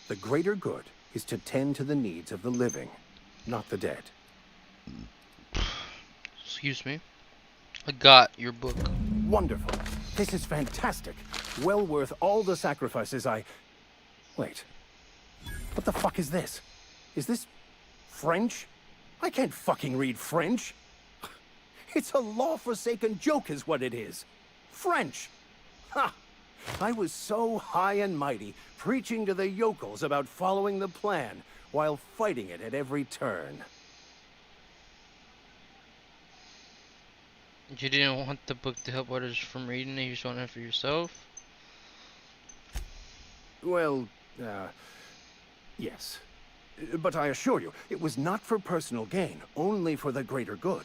The greater good is to tend to the needs of the living, not the dead. Excuse me. I got your book. Wonderful. This is fantastic. Well worth all the sacrifices I... Wait. What the fuck is this? Is this French? I can't fucking read French. It's a law-forsaken joke is what it is. French. Ha! I was so high and mighty, preaching to the yokels about following the plan, while fighting it at every turn. You didn't want the book to help others from reading it, you just wanted it for yourself? Well, yes. But I assure you, it was not for personal gain, only for the greater good.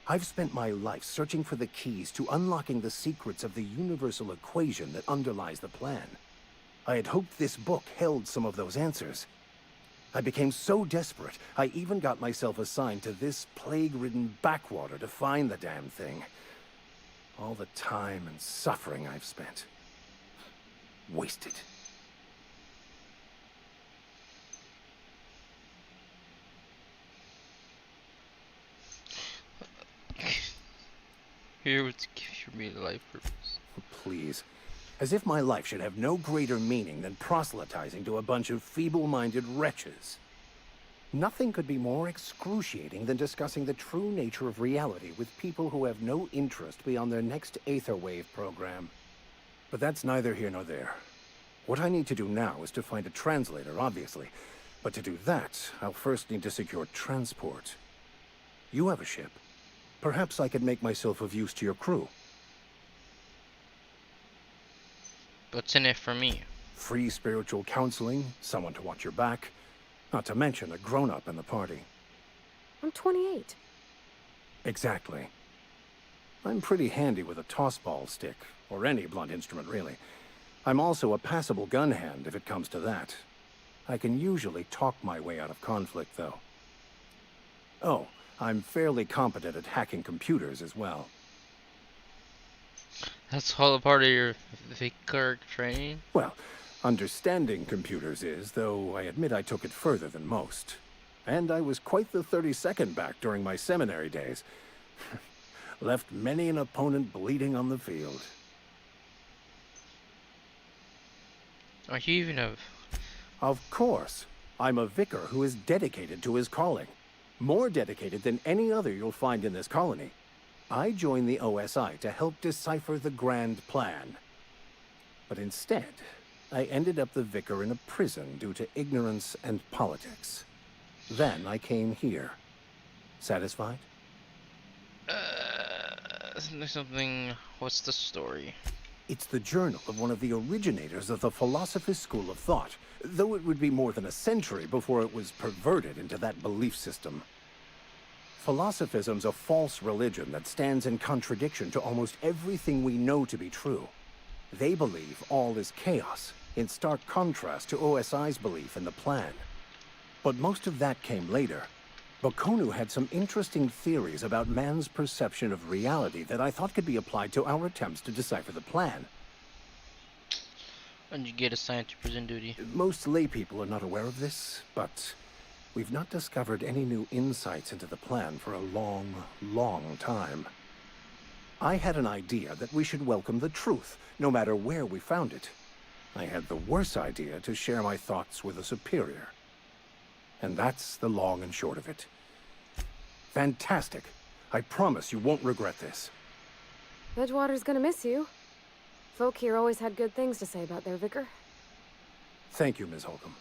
I've spent my life searching for the keys to unlocking the secrets of the universal equation that underlies the plan. I had hoped this book held some of those answers. I became so desperate, I even got myself assigned to this plague-ridden backwater to find the damn thing. All the time and suffering I've spent. Wasted. Here would give me life purpose. Please. As if my life should have no greater meaning than proselytizing to a bunch of feeble-minded wretches. Nothing could be more excruciating than discussing the true nature of reality with people who have no interest beyond their next Aetherwave program. But that's neither here nor there. What I need to do now is to find a translator, obviously. But to do that, I'll first need to secure transport. You have a ship. Perhaps I could make myself of use to your crew. What's in it for me? Free spiritual counseling, someone to watch your back, not to mention a grown-up in the party. I'm 28. Exactly. I'm pretty handy with a toss-ball stick, or any blunt instrument, really. I'm also a passable gun hand, if it comes to that. I can usually talk my way out of conflict, though. Oh, I'm fairly competent at hacking computers as well. That's all a part of your vicar training? Well, understanding computers is, though I admit I took it further than most. And I was quite the 32nd back during my seminary days. Left many an opponent bleeding on the field. Are you even a... Of course. I'm a vicar who is dedicated to his calling. More dedicated than any other you'll find in this colony. I joined the OSI to help decipher the grand plan. But instead, I ended up the vicar in a prison due to ignorance and politics. Then I came here. Satisfied? Something... What's the story? It's the journal of one of the originators of the Philosopher's School of Thought, though it would be more than a century before it was perverted into that belief system. Philosophism's a false religion that stands in contradiction to almost everything we know to be true. They believe all is chaos, in stark contrast to OSI's belief in the plan. But most of that came later. Bokonu had some interesting theories about man's perception of reality that I thought could be applied to our attempts to decipher the plan. And you get assigned to prison duty. Most laypeople are not aware of this, but we've not discovered any new insights into the plan for a long, long time. I had an idea that we should welcome the truth, no matter where we found it. I had the worse idea to share my thoughts with a superior. And that's the long and short of it. Fantastic. I promise you won't regret this. Edgewater's gonna miss you. Folk here always had good things to say about their vicar. Thank you, Ms. Holcomb.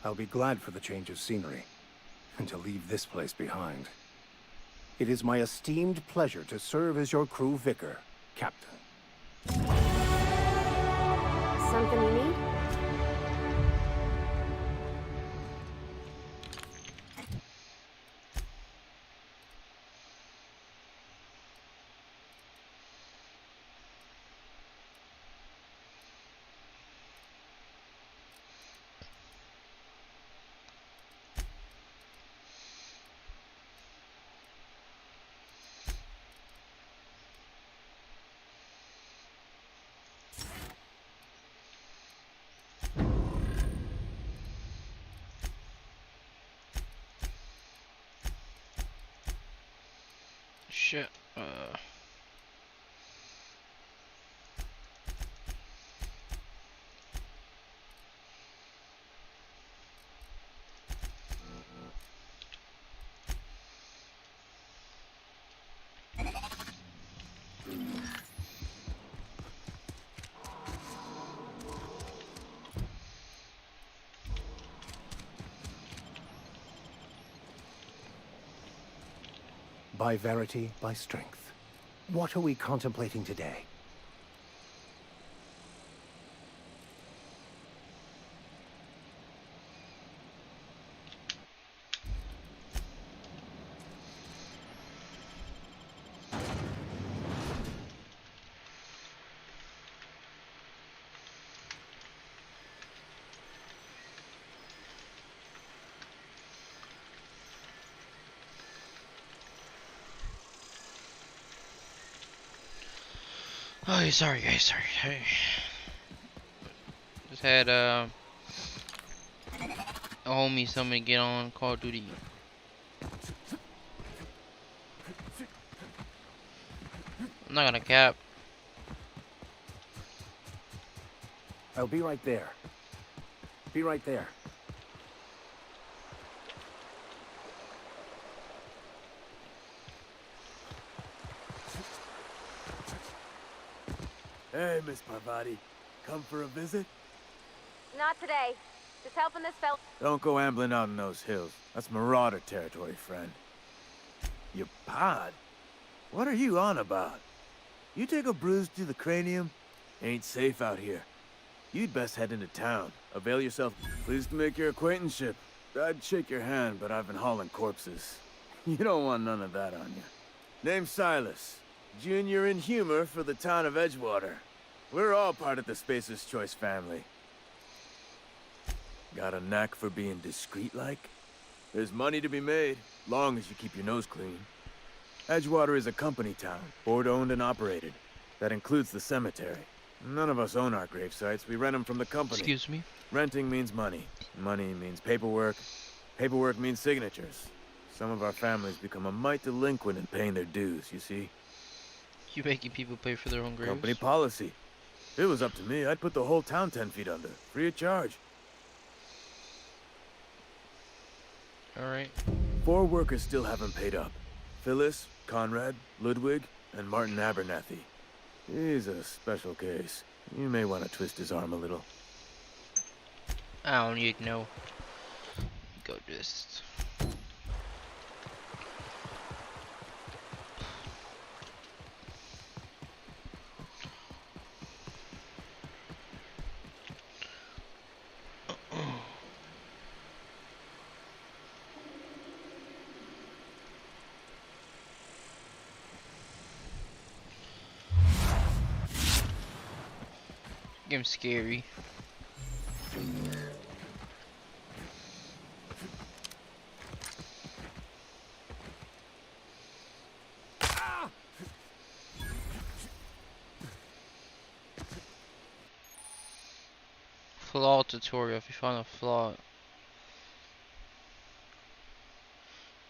I'll be glad for the change of scenery, and to leave this place behind. It is my esteemed pleasure to serve as your crew vicar, Captain. Something you need? Shit, by verity, by strength. What are we contemplating today? Oh, sorry guys, sorry. Hey. Just had a homie somebody get on Call of Duty. I'm not gonna cap. I'll be right there. Be right there. Hey, Miss Parvati. Come for a visit? Not today. Just helping this fella. Don't go ambling out in those hills. That's marauder territory, friend. Your pod? What are you on about? You take a bruise to the cranium? Ain't safe out here. You'd best head into town. Avail yourself. Pleased to make your acquaintanceship. I'd shake your hand, but I've been hauling corpses. You don't want none of that on you. Name's Silas. Junior in humor for the town of Edgewater. We're all part of the Spacer's Choice family. Got a knack for being discreet-like? There's money to be made, long as you keep your nose clean. Edgewater is a company town, board-owned and operated. That includes the cemetery. None of us own our grave sites. We rent them from the company. Excuse me? Renting means money. Money means paperwork. Paperwork means signatures. Some of our families become a mite delinquent in paying their dues, you see? You making people pay for their own graves? Company policy. If it was up to me, I'd put the whole town 10 feet under, free of charge. Alright. 4 workers still haven't paid up. Phyllis, Conrad, Ludwig, and Martin Abernathy. He's a special case. You may want to twist his arm a little. I don't need to know. Go just. Game's scary. Flaw tutorial. If you find a flaw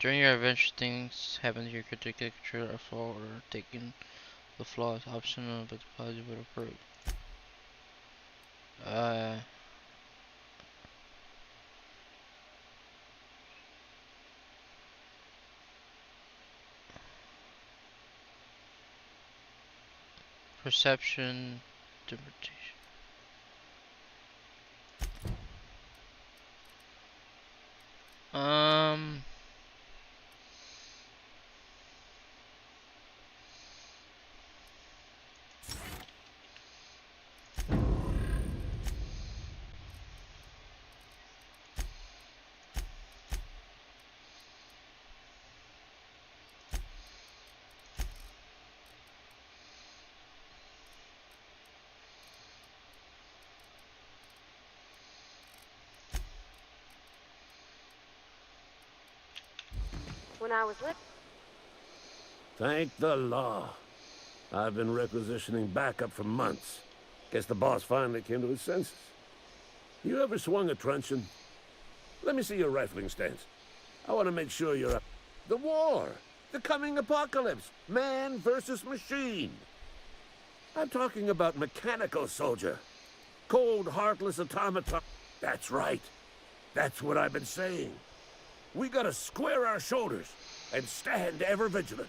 during your adventure, things happen to your character. Control a flaw or taking the flaw is optional, but the positive would approve. Perception, interpretation. When I was little. Thank the law. I've been requisitioning backup for months. Guess the boss finally came to his senses. You ever swung a truncheon? Let me see your rifling stance. I want to make sure you're up. The war! The coming apocalypse! Man versus machine! I'm talking about mechanical soldier. Cold, heartless automaton. That's right. That's what I've been saying. We gotta square our shoulders and stand ever vigilant.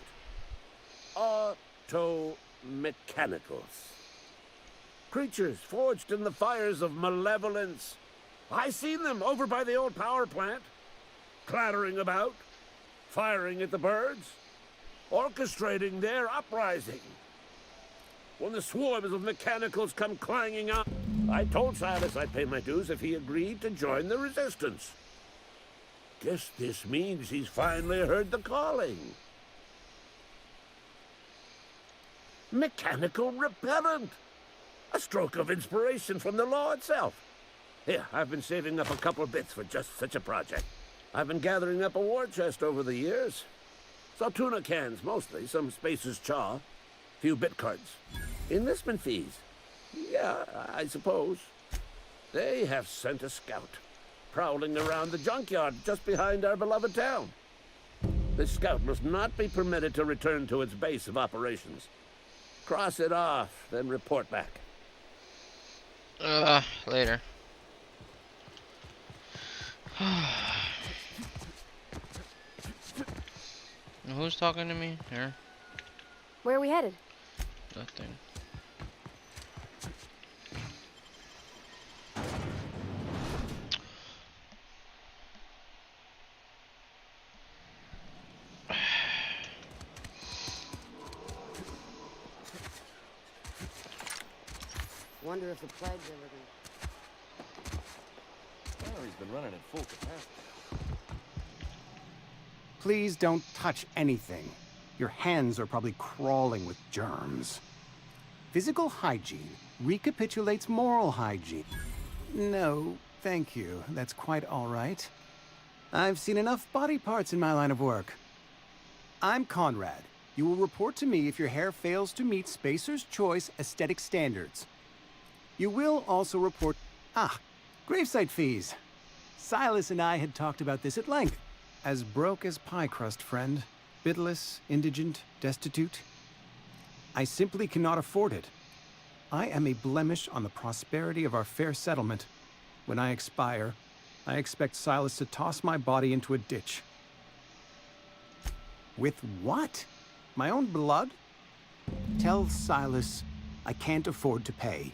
Auto-mechanicals. Creatures forged in the fires of malevolence. I seen them over by the old power plant. Clattering about, firing at the birds. orchestrating their uprising. When the swarms of mechanicals come clanging up, I told Silas I'd pay my dues if he agreed to join the resistance. Guess this means he's finally heard the calling. Mechanical repellent! A stroke of inspiration from the law itself. Here, I've been saving up a couple bits for just such a project. I've been gathering up a war chest over the years. Saltuna cans, mostly, some Spacer's Chaw, few bit cards. Enlistment fees. Yeah, I suppose. They have sent a scout, prowling around the junkyard just behind our beloved town. This scout must not be permitted to return to its base of operations. Cross it off, then report back. Later. Who's talking to me? Here? Where are we headed? Nothing. Wonder if the plague's ever gonna... Battery's been running at full capacity. Please don't touch anything. Your hands are probably crawling with germs. Physical hygiene recapitulates moral hygiene. No, thank you. That's quite all right. I've seen enough body parts in my line of work. I'm Conrad. You will report to me if your hair fails to meet Spacer's Choice aesthetic standards. You will also report... gravesite fees. Silas and I had talked about this at length. As broke as pie crust, friend. Bitless, indigent, destitute. I simply cannot afford it. I am a blemish on the prosperity of our fair settlement. When I expire, I expect Silas to toss my body into a ditch. With what? My own blood? Tell Silas I can't afford to pay.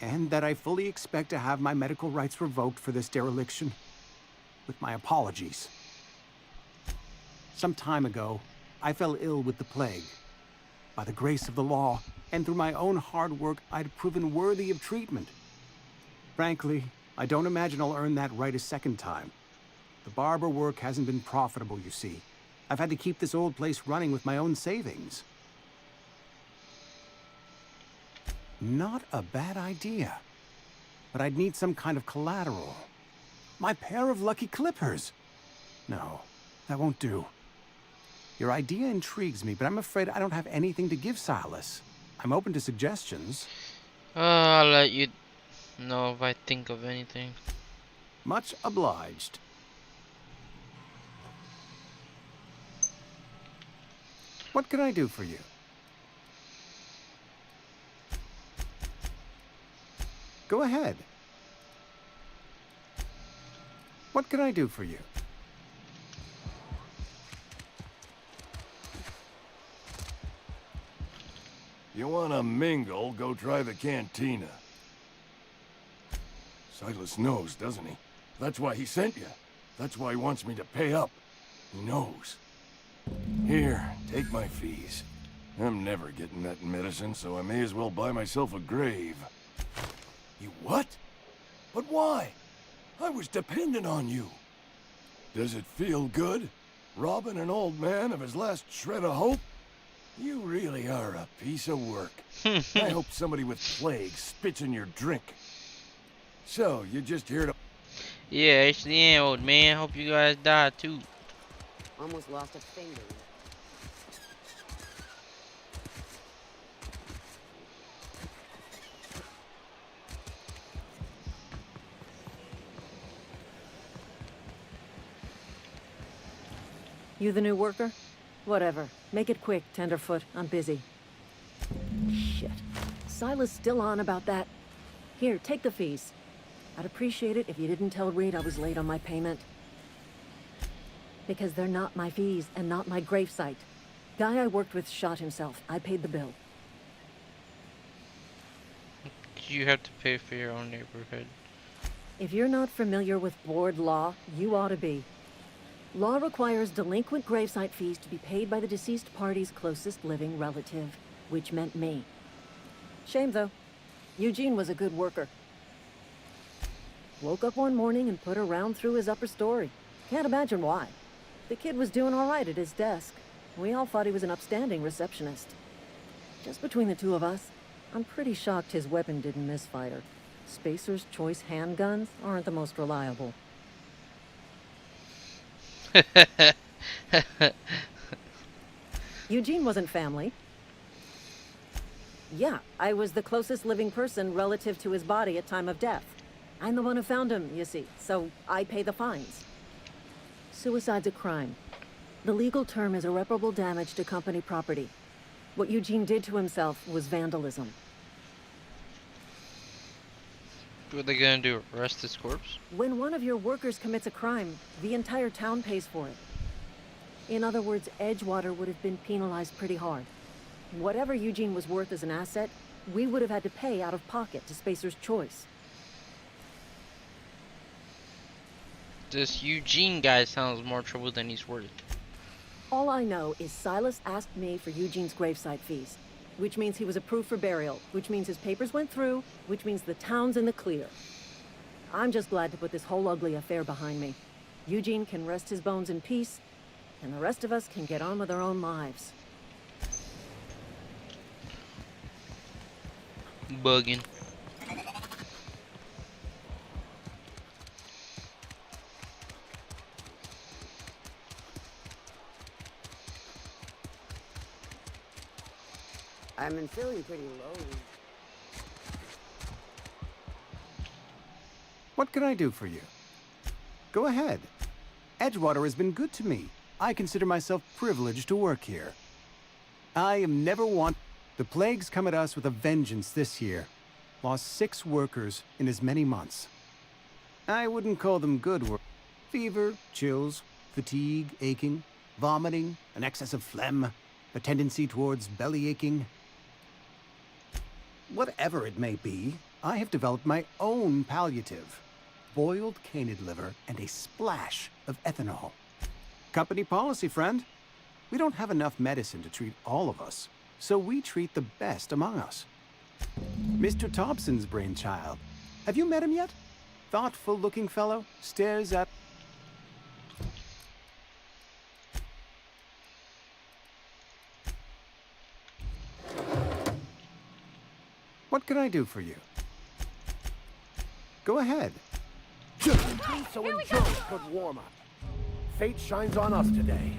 And that I fully expect to have my medical rights revoked for this dereliction. With my apologies. Some time ago, I fell ill with the plague. By the grace of the law, and through my own hard work, I'd proven worthy of treatment. Frankly, I don't imagine I'll earn that right a second time. The barber work hasn't been profitable, you see. I've had to keep this old place running with my own savings. Not a bad idea. But I'd need some kind of collateral. My pair of lucky clippers. No, that won't do. Your idea intrigues me, but I'm afraid I don't have anything to give Silas. I'm open to suggestions. I'll let you know if I think of anything. Much obliged. What can I do for you? Go ahead. What can I do for you? You wanna mingle, go try the cantina. Silas knows, doesn't he? That's why he sent you. That's why he wants me to pay up. He knows. Here, take my fees. I'm never getting that medicine, so I may as well buy myself a grave. You what? But why? I was dependent on you. Does it feel good? Robbing an old man of his last shred of hope? You really are a piece of work. I hope somebody with plague spits in your drink. So, you're just here to... Yeah, it's the end, old man. Hope you guys die too. Almost lost a finger. You the new worker? Whatever. Make it quick, Tenderfoot. I'm busy. Shit. Silas still on about that. Here, take the fees. I'd appreciate it if you didn't tell Reed I was late on my payment. Because they're not my fees and not my gravesite. Guy I worked with shot himself. I paid the bill. You have to pay for your own neighborhood. If you're not familiar with board law, you ought to be. Law requires delinquent gravesite fees to be paid by the deceased party's closest living relative, which meant me. Shame, though. Eugene was a good worker. Woke up one morning and put a round through his upper story. Can't imagine why. The kid was doing all right at his desk. We all thought he was an upstanding receptionist. Just between the two of us, I'm pretty shocked his weapon didn't misfire. Spacer's Choice handguns aren't the most reliable. Eugene wasn't family. Yeah, I was the closest living person relative to his body at time of death. I'm the one who found him, you see, so I pay the fines. Suicide's a crime. The legal term is irreparable damage to company property. What Eugene did to himself was vandalism. What are they gonna do? Arrest his corpse? When one of your workers commits a crime, the entire town pays for it. In other words, Edgewater would have been penalized pretty hard. Whatever Eugene was worth as an asset, we would have had to pay out of pocket to Spacer's Choice. This Eugene guy sounds more trouble than he's worth. All I know is Silas asked me for Eugene's gravesite fees, which means he was approved for burial, which means his papers went through, which means the town's in the clear. I'm just glad to put this whole ugly affair behind me. Eugene can rest his bones in peace, and the rest of us can get on with our own lives. Bugging. I've been feeling pretty low. What can I do for you? Go ahead. Edgewater has been good to me. I consider myself privileged to work here. I am never one. The plague's come at us with a vengeance this year. Lost 6 workers in as many months. I wouldn't call them good work. Fever, chills, fatigue, aching, vomiting, an excess of phlegm, a tendency towards belly aching. Whatever it may be, I have developed my own palliative. Boiled canid liver and a splash of ethanol. Company policy, friend. We don't have enough medicine to treat all of us, so we treat the best among us. Mr. Thompson's brainchild. Have you met him yet? Thoughtful-looking fellow, stares at... What can I do for you? Go ahead. Just in case so enjoy a good warm-up. Fate shines on us today.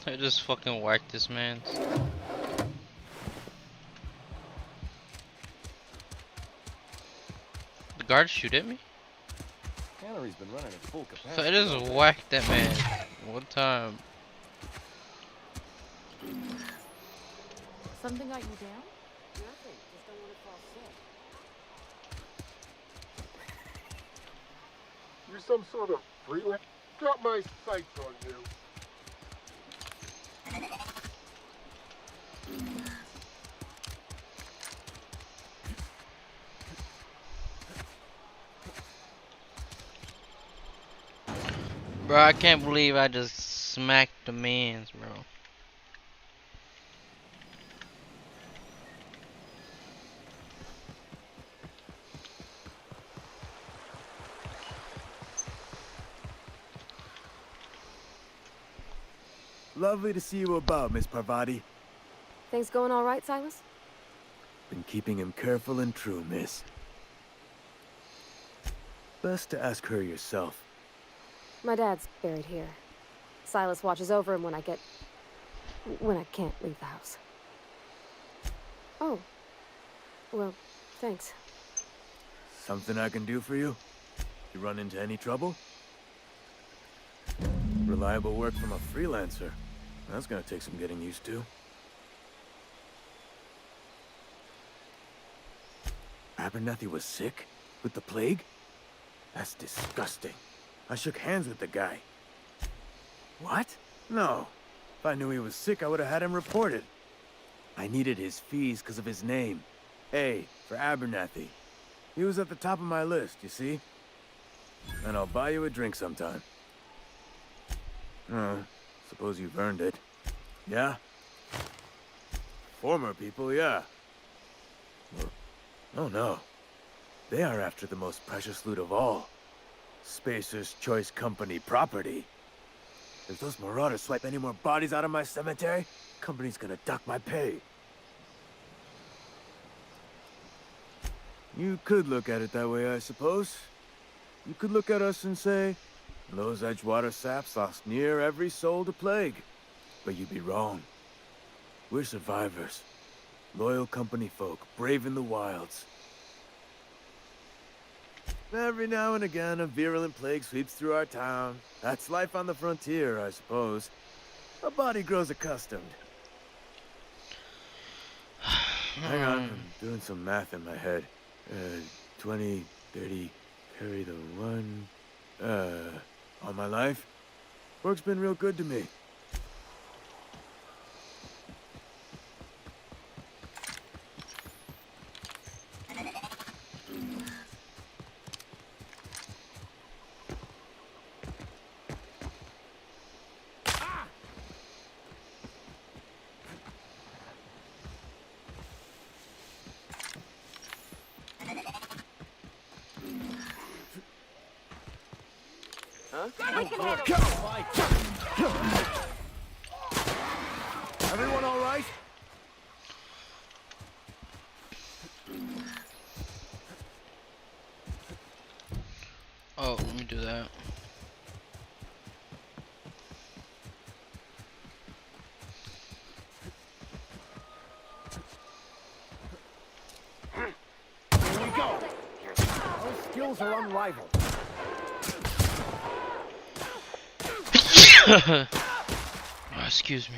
I just fucking whacked this man. The guards shoot at me? Cannery's been running at full capacity. I just whacked that man one time. Something got you down? Nothing. Just don't want to fall sick. You're some sort of freelance? Got my sights on you. Bro, I can't believe I just smacked the mans, bro. Lovely to see you about, Miss Parvati. Things going all right, Silas? Been keeping him careful and true, miss. Best to ask her yourself. My dad's buried here. Silas watches over him when I can't leave the house. Oh. Well, thanks. Something I can do for you? You run into any trouble? Reliable work from a freelancer. That's gonna take some getting used to. Abernathy was sick? With the plague? That's disgusting. I shook hands with the guy. What? No. If I knew he was sick, I would have had him reported. I needed his fees because of his name. A for Abernathy. He was at the top of my list, you see? And I'll buy you a drink sometime. Oh, suppose you've earned it. Yeah? Former people, yeah. Oh no. They are after the most precious loot of all. Spacer's Choice Company property. If those marauders swipe any more bodies out of my cemetery, company's gonna duck my pay. You could look at it that way, I suppose. You could look at us and say, those Edgewater saps lost near every soul to plague. But you'd be wrong. We're survivors. Loyal company folk, brave in the wilds. Every now and again, a virulent plague sweeps through our town. That's life on the frontier, I suppose. A body grows accustomed. Hang on, I'm doing some math in my head. 20, 30, carry the 1. All my life? Work's been real good to me. Everyone all right? Oh, let me do that. Here we go. Those skills are unrivaled. Oh, excuse me.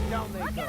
Down they go.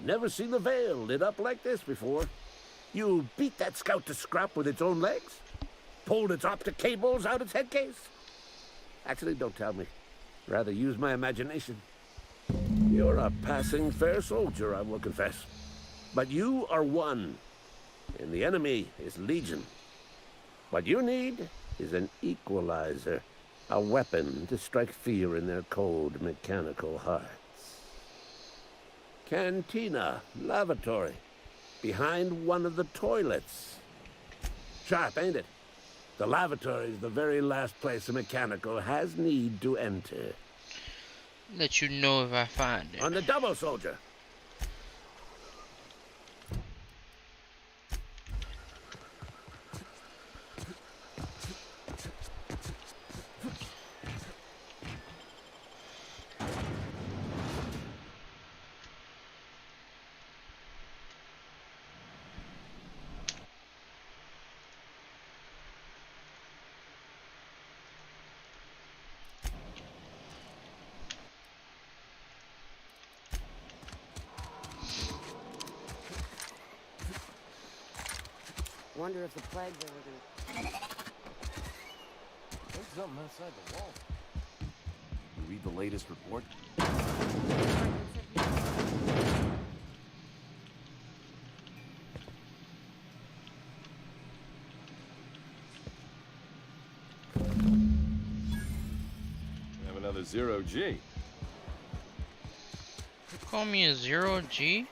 Never seen the Vale lit up like this before. You beat that scout to scrap with its own legs? Pulled its optic cables out its headcase? Actually, don't tell me. Rather use my imagination. You're a passing fair soldier, I will confess. But you are one, and the enemy is legion. What you need is an equalizer, a weapon to strike fear in their cold, mechanical hearts. Cantina, lavatory, behind one of the toilets. Sharp, ain't it? The lavatory is the very last place a mechanical has need to enter. Let you know if I find it. On the double, soldier. Wonder if the plagues ever gonna... There's something outside the wall. You read the latest report? We have another 0G. Call me a 0G?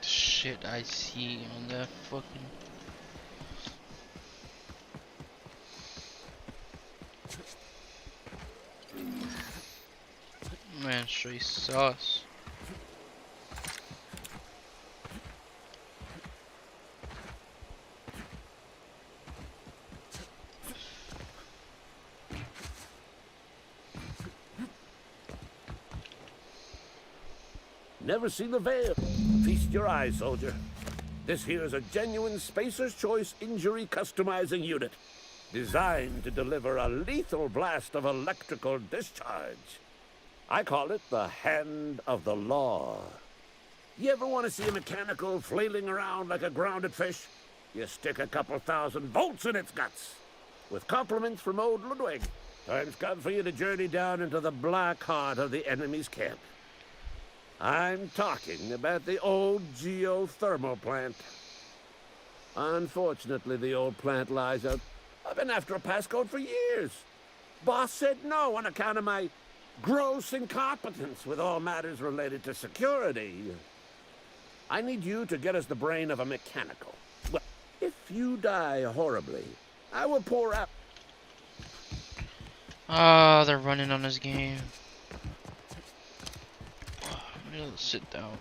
Shit I see on that fucking... Man, straight sauce. Never seen the veil. Feast your eyes, soldier. This here is a genuine Spacer's Choice injury customizing unit, designed to deliver a lethal blast of electrical discharge. I call it the Hand of the Law. You ever want to see a mechanical flailing around like a grounded fish? You stick a couple thousand volts in its guts. With compliments from old Ludwig. Time's come for you to journey down into the black heart of the enemy's camp. I'm talking about the old geothermal plant. Unfortunately, the old plant lies out. I've been after a passcode for years. Boss said no on account of my gross incompetence with all matters related to security. I need you to get us the brain of a mechanical. Well, if you die horribly, I will pour out. Ah, they're running on this game. Sit down.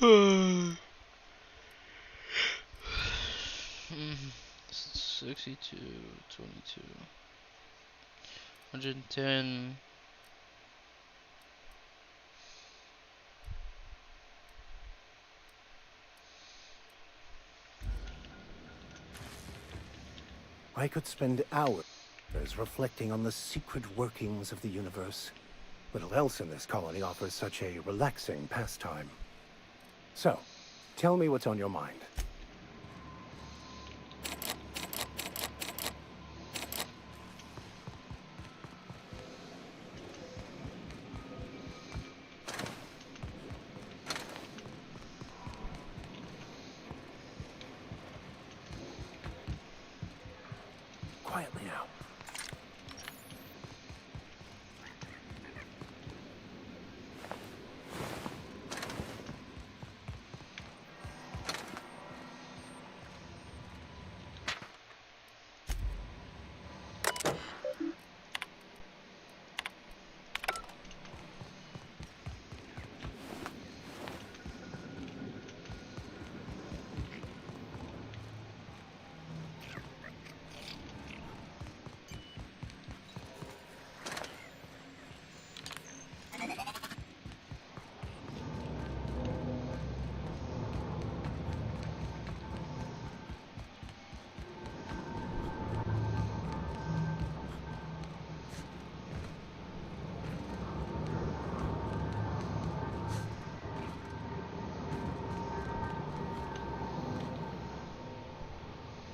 $62, $22, $110. I could spend hours reflecting on the secret workings of the universe. Little else in this colony offers such a relaxing pastime. So, tell me what's on your mind. Quietly now.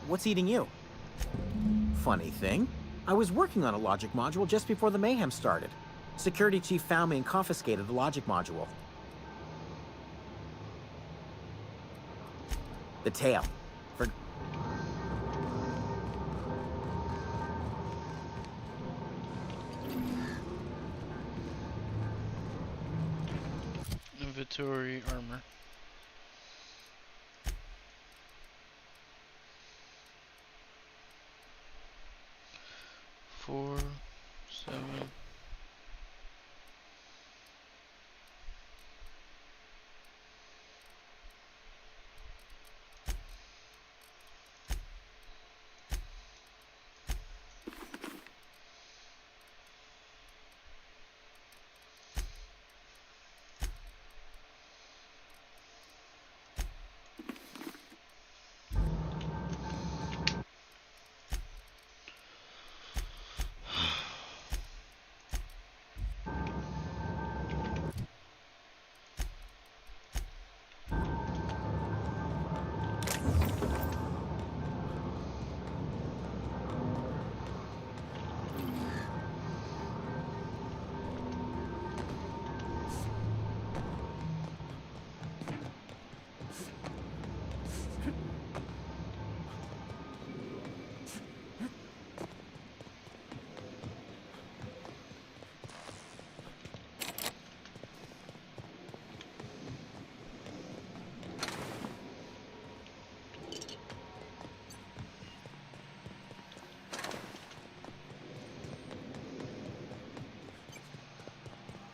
What's eating you? Funny thing, I was working on a logic module just before the mayhem started. Security chief found me and confiscated the logic module. The tail. For... Inventory armor. Four, 7.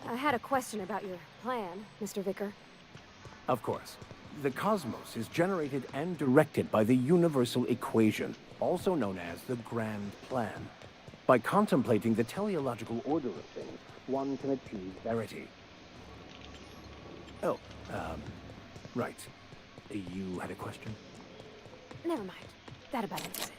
I had a question about your plan, Mr. Vicker. Of course. The cosmos is generated and directed by the universal equation, also known as the Grand Plan. By contemplating the teleological order of things, one can achieve verity. Oh, right. You had a question? Never mind. That about answers it.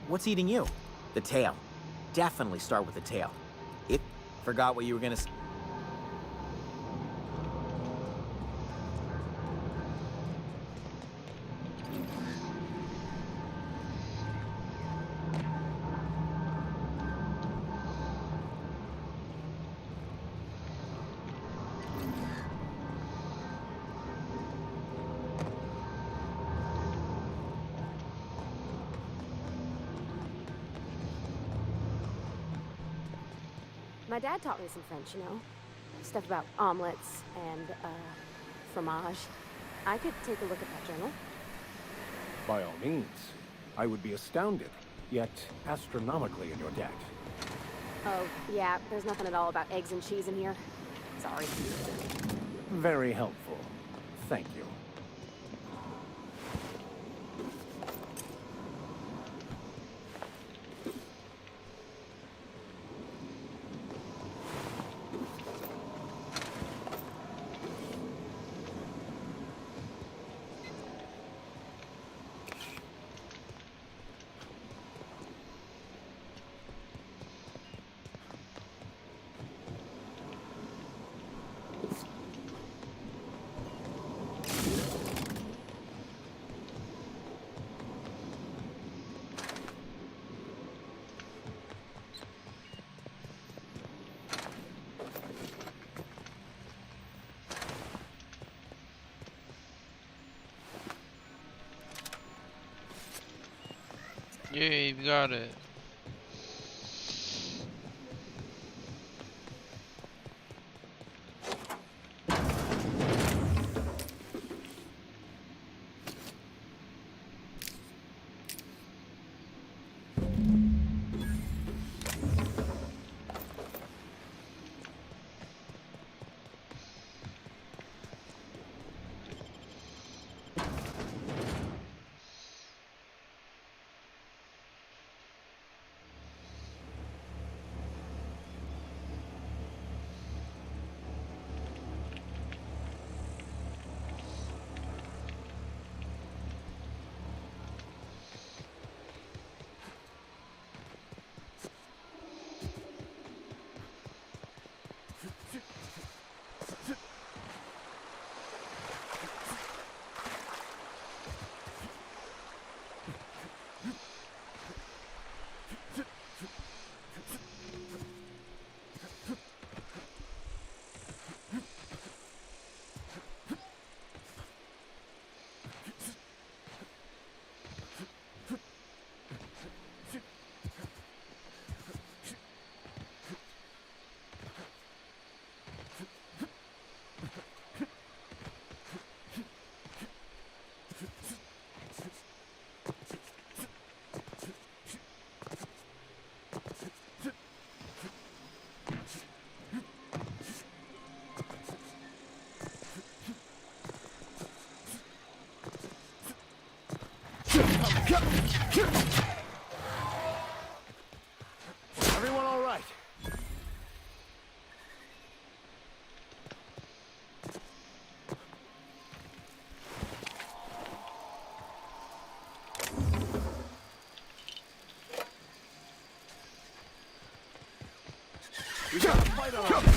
What's eating you? The tail. Definitely start with the tail. It... Forgot what you were gonna say. My dad taught me some French, you know? Stuff about omelets and, fromage. I could take a look at that journal. By all means. I would be astounded, yet astronomically in your debt. Oh, yeah, there's nothing at all about eggs and cheese in here. Sorry. Very helpful. Thank you. Yay, we got it. Everyone all right? We got a fight on our hands.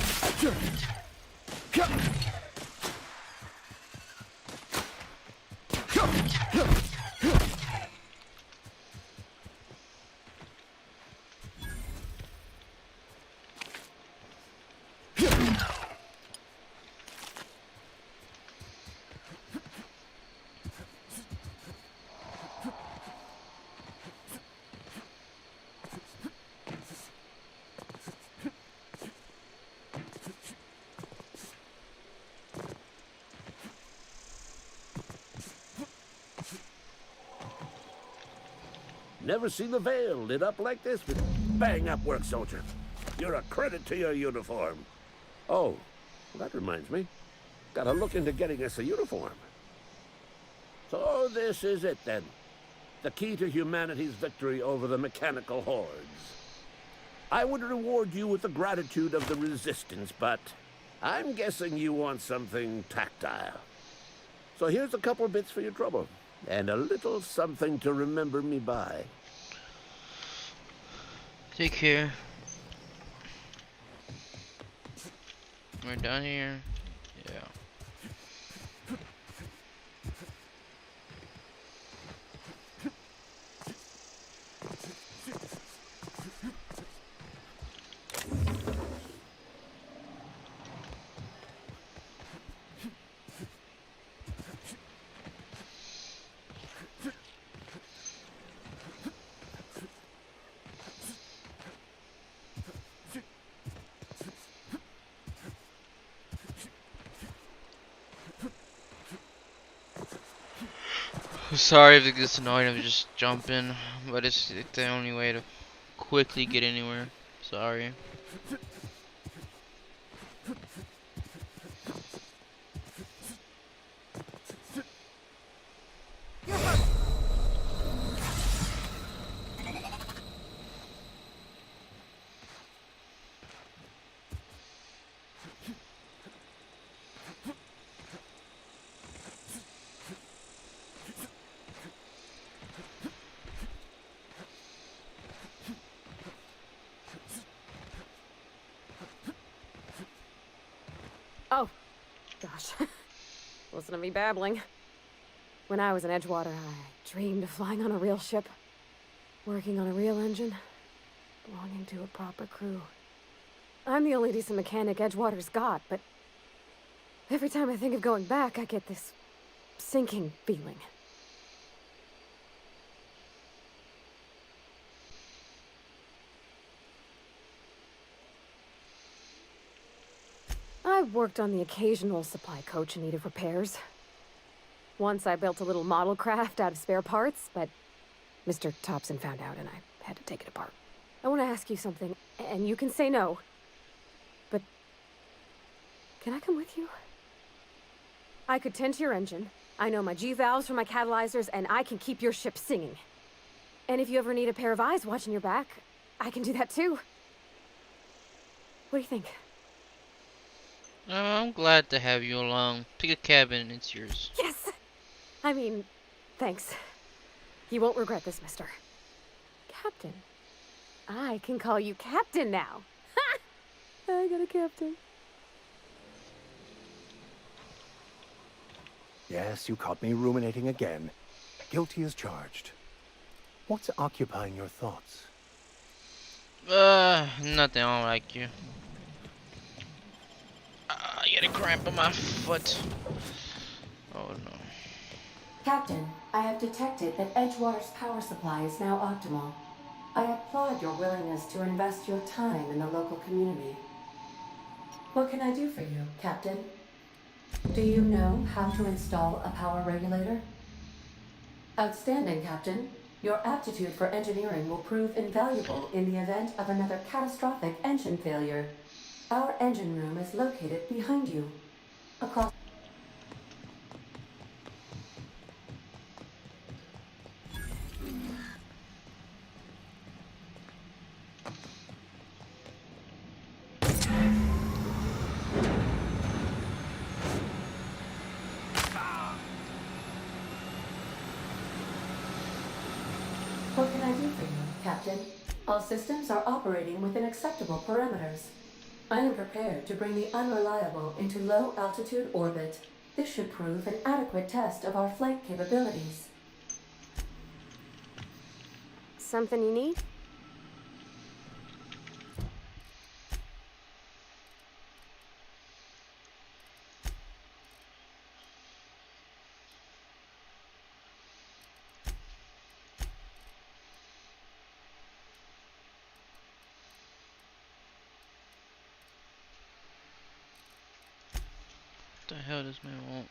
Never seen the Vale lit up like this with bang-up work, soldier. You're a credit to your uniform. Oh, that reminds me. Gotta look into getting us a uniform. So this is it, then. The key to humanity's victory over the mechanical hordes. I would reward you with the gratitude of the Resistance, but I'm guessing you want something tactile. So here's a couple of bits for your trouble, and a little something to remember me by. Take care. We're done here. Yeah. Sorry if it gets annoying of just jumping, but it's the only way to quickly get anywhere. Sorry. Oh, gosh. Listen to me babbling. When I was in Edgewater, I dreamed of flying on a real ship, working on a real engine, belonging to a proper crew. I'm the only decent mechanic Edgewater's got, but every time I think of going back, I get this sinking feeling. I worked on the occasional supply coach in need of repairs. Once I built a little model craft out of spare parts, but Mr. Thompson found out and I had to take it apart. I want to ask you something, and you can say no, but can I come with you? I could tend to your engine. I know my G-valves for my catalyzers, and I can keep your ship singing. And if you ever need a pair of eyes watching your back, I can do that too. What do you think? I'm glad to have you along. Pick a cabin, it's yours. Yes! I mean, thanks. You won't regret this, mister. Captain. I can call you Captain now. Ha! I got a captain. Yes, you caught me ruminating again. Guilty as charged. What's occupying your thoughts? Nothing, I don't like you. I get a cramp in my foot. Oh no. Captain, I have detected that Edgewater's power supply is now optimal. I applaud your willingness to invest your time in the local community. What can I do for you, Captain? Do you know how to install a power regulator? Outstanding, Captain. Your aptitude for engineering will prove invaluable in the event of another catastrophic engine failure. Our engine room is located behind you. Across. What can I do for you, Captain? All systems are operating within acceptable parameters. I am prepared to bring the unreliable into low-altitude orbit. This should prove an adequate test of our flight capabilities. Something you need? What the hell does man want?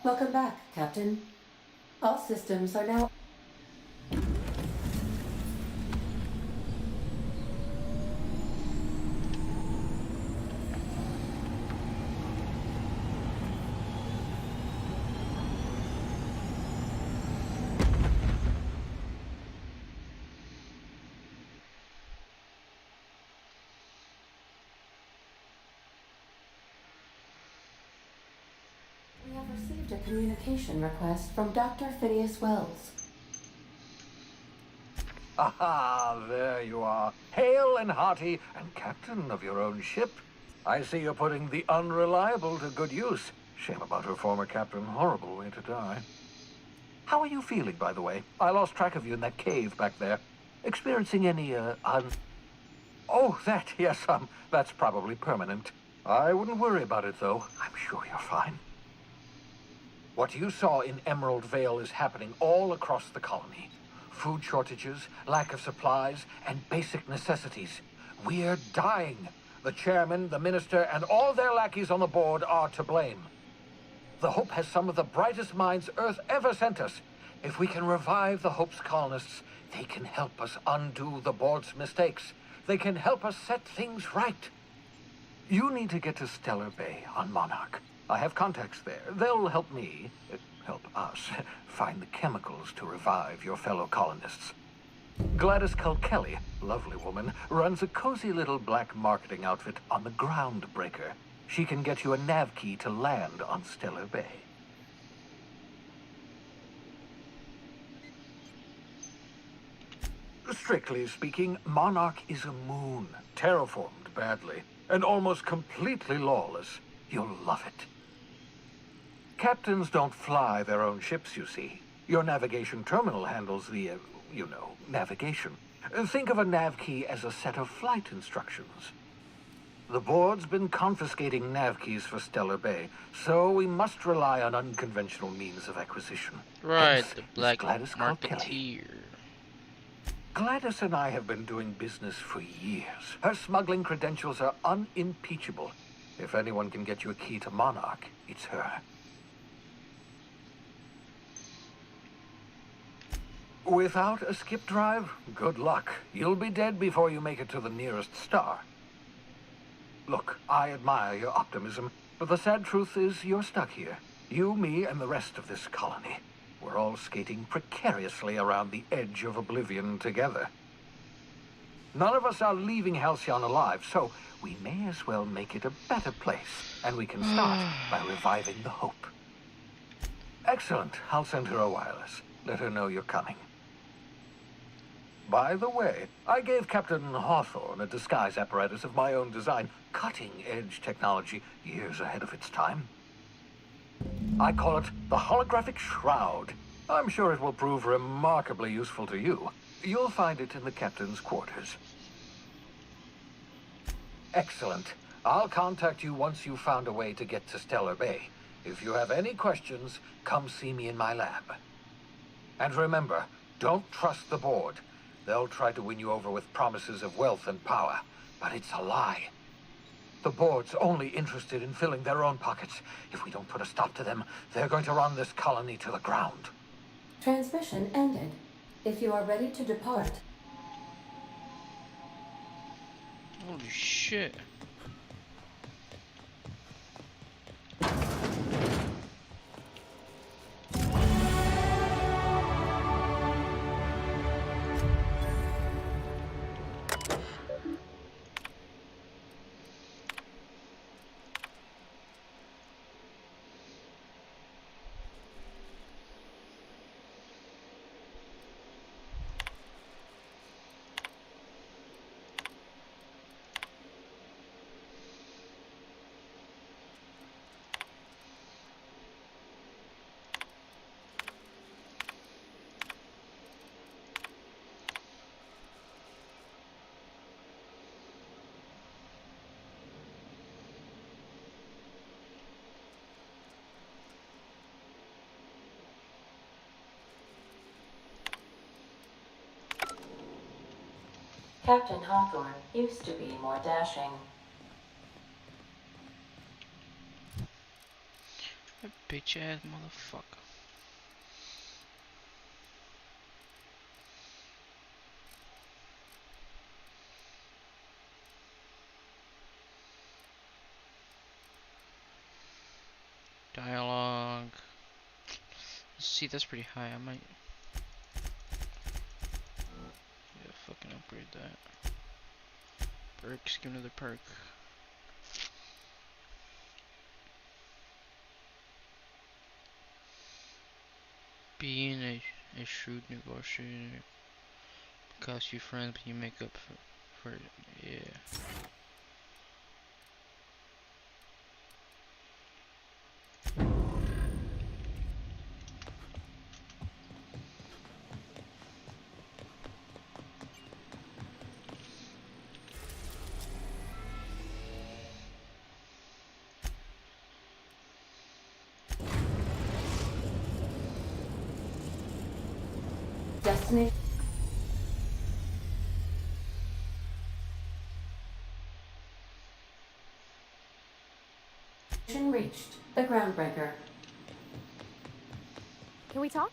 Welcome back, Captain. All systems are now... We have received a communication request from Dr. Phineas Wells. Aha, there you are. Hale and hearty, and captain of your own ship. I see you're putting the unreliable to good use. Shame about her former captain. Horrible way to die. How are you feeling, by the way? I lost track of you in that cave back there. Experiencing any, Oh, that, yes, that's probably permanent. I wouldn't worry about it, though. I'm sure you're fine. What you saw in Emerald Vale is happening all across the colony. Food shortages, lack of supplies, and basic necessities. We're dying. The chairman, the minister, and all their lackeys on the board are to blame. The Hope has some of the brightest minds Earth ever sent us. If we can revive the Hope's colonists, they can help us undo the board's mistakes. They can help us set things right. You need to get to Stellar Bay on Monarch. I have contacts there. They'll help me, help us, find the chemicals to revive your fellow colonists. Gladys Culkelly, lovely woman, runs a cozy little black marketing outfit on the Groundbreaker. She can get you a nav key to land on Stellar Bay. Strictly speaking, Monarch is a moon, terraformed badly, and almost completely lawless. You'll love it. Captains don't fly their own ships, you see. Your navigation terminal handles the, navigation. Think of a nav key as a set of flight instructions. The board's been confiscating nav keys for Stellar Bay, so we must rely on unconventional means of acquisition. Right, Hence, the black Gladys marketeer. Gladys and I have been doing business for years. Her smuggling credentials are unimpeachable. If anyone can get you a key to Monarch, it's her. Without a skip drive, good luck. You'll be dead before you make it to the nearest star. Look, I admire your optimism, but the sad truth is you're stuck here. You, me, and the rest of this colony. We're all skating precariously around the edge of oblivion together. None of us are leaving Halcyon alive, so we may as well make it a better place, and we can start by reviving the Hope. Excellent. I'll send her a wireless. Let her know you're coming. By the way, I gave Captain Hawthorne a disguise apparatus of my own design, cutting-edge technology, years ahead of its time. I call it the Holographic Shroud. I'm sure it will prove remarkably useful to you. You'll find it in the captain's quarters. Excellent. I'll contact you once you've found a way to get to Stellar Bay. If you have any questions, come see me in my lab. And remember, don't trust the board. They'll try to win you over with promises of wealth and power, but it's a lie. The board's only interested in filling their own pockets. If we don't put a stop to them, they're going to run this colony to the ground. Transmission ended. If you are ready to depart. Holy shit. Captain Hawthorne used to be more dashing. I Bitch ass motherfucker. Dialogue. See, that's pretty high. I might. Yeah, fucking upgrade that. Perks, give another perk. Being a shrewd negotiator costs you friends, but you make up for it. Yeah. Destination reached. The Groundbreaker. Can we talk?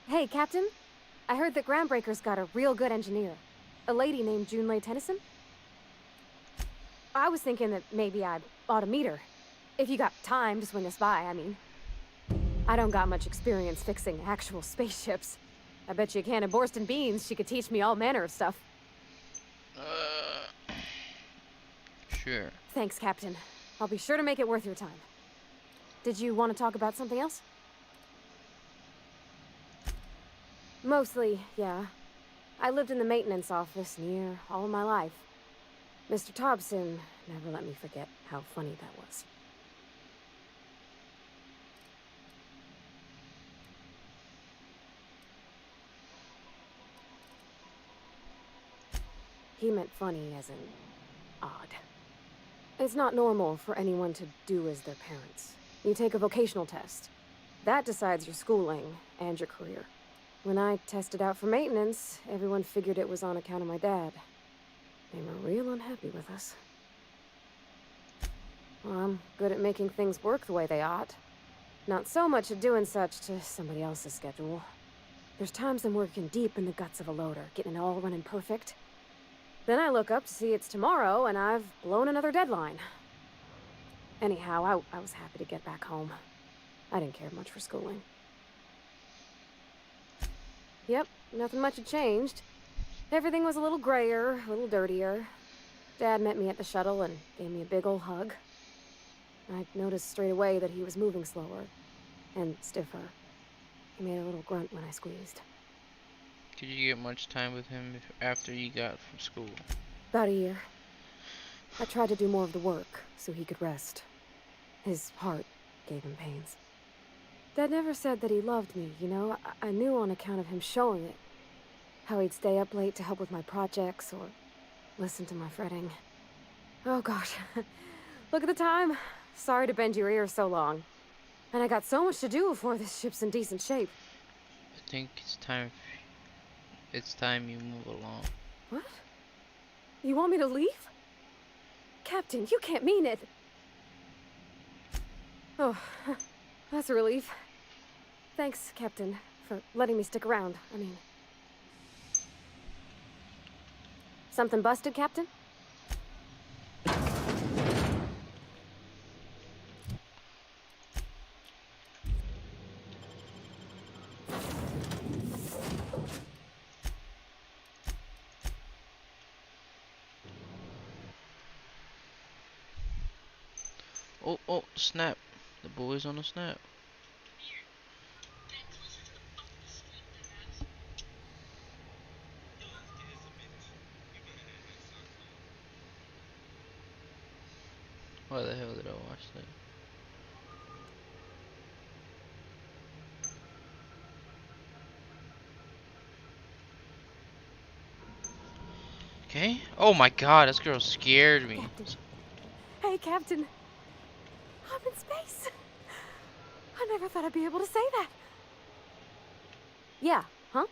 Hey, Captain. I heard that Groundbreaker's got a real good engineer. A lady named Junlei Tennyson. I was thinking that maybe I ought to meet her. If you got time to swing us by, I mean. I don't got much experience fixing actual spaceships. I bet you a can of Borston beans she could teach me all manner of stuff. Sure. Thanks, Captain. I'll be sure to make it worth your time. Did you want to talk about something else? Mostly, yeah. I lived in the maintenance office near all my life. Mr. Thompson never let me forget how funny that was. He meant funny as in odd. It's not normal for anyone to do as their parents. You take a vocational test. That decides your schooling and your career. When I tested out for maintenance, everyone figured it was on account of my dad. They were real unhappy with us. Well, I'm good at making things work the way they ought. Not so much at doing such to somebody else's schedule. There's times I'm working deep in the guts of a loader, getting it all running perfect. Then I look up to see it's tomorrow, and I've blown another deadline. Anyhow, I was happy to get back home. I didn't care much for schooling. Yep, nothing much had changed. Everything was a little grayer, a little dirtier. Dad met me at the shuttle and gave me a big old hug. I noticed straight away that he was moving slower and stiffer. He made a little grunt when I squeezed. Did you get much time with him after you got from school? About a year. I tried to do more of the work so he could rest. His heart gave him pains. Dad never said that he loved me, you know? I knew on account of him showing it. How he'd stay up late to help with my projects or listen to my fretting. Oh gosh, look at the time. Sorry to bend your ears so long. And I got so much to do before this ship's in decent shape. I think it's time you move along. What? You want me to leave? Captain, you can't mean it. Oh, that's a relief. Thanks, Captain, for letting me stick around. I mean... Something busted, Captain? Oh, snap. The boy's on a snap. Why the hell did I watch that? Okay. Oh my god, this girl scared me. Captain. Hey, Captain. I'm in space. I never thought I'd be able to say that. Yeah, huh?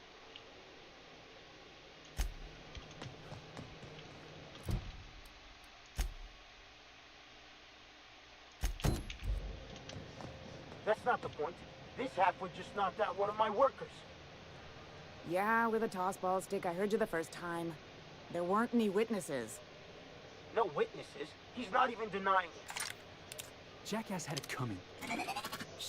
That's not the point. This halfwit just knocked out one of my workers. Yeah, with a toss-ball stick. I heard you the first time. There weren't any witnesses. No witnesses? He's not even denying it. Jackass had it coming.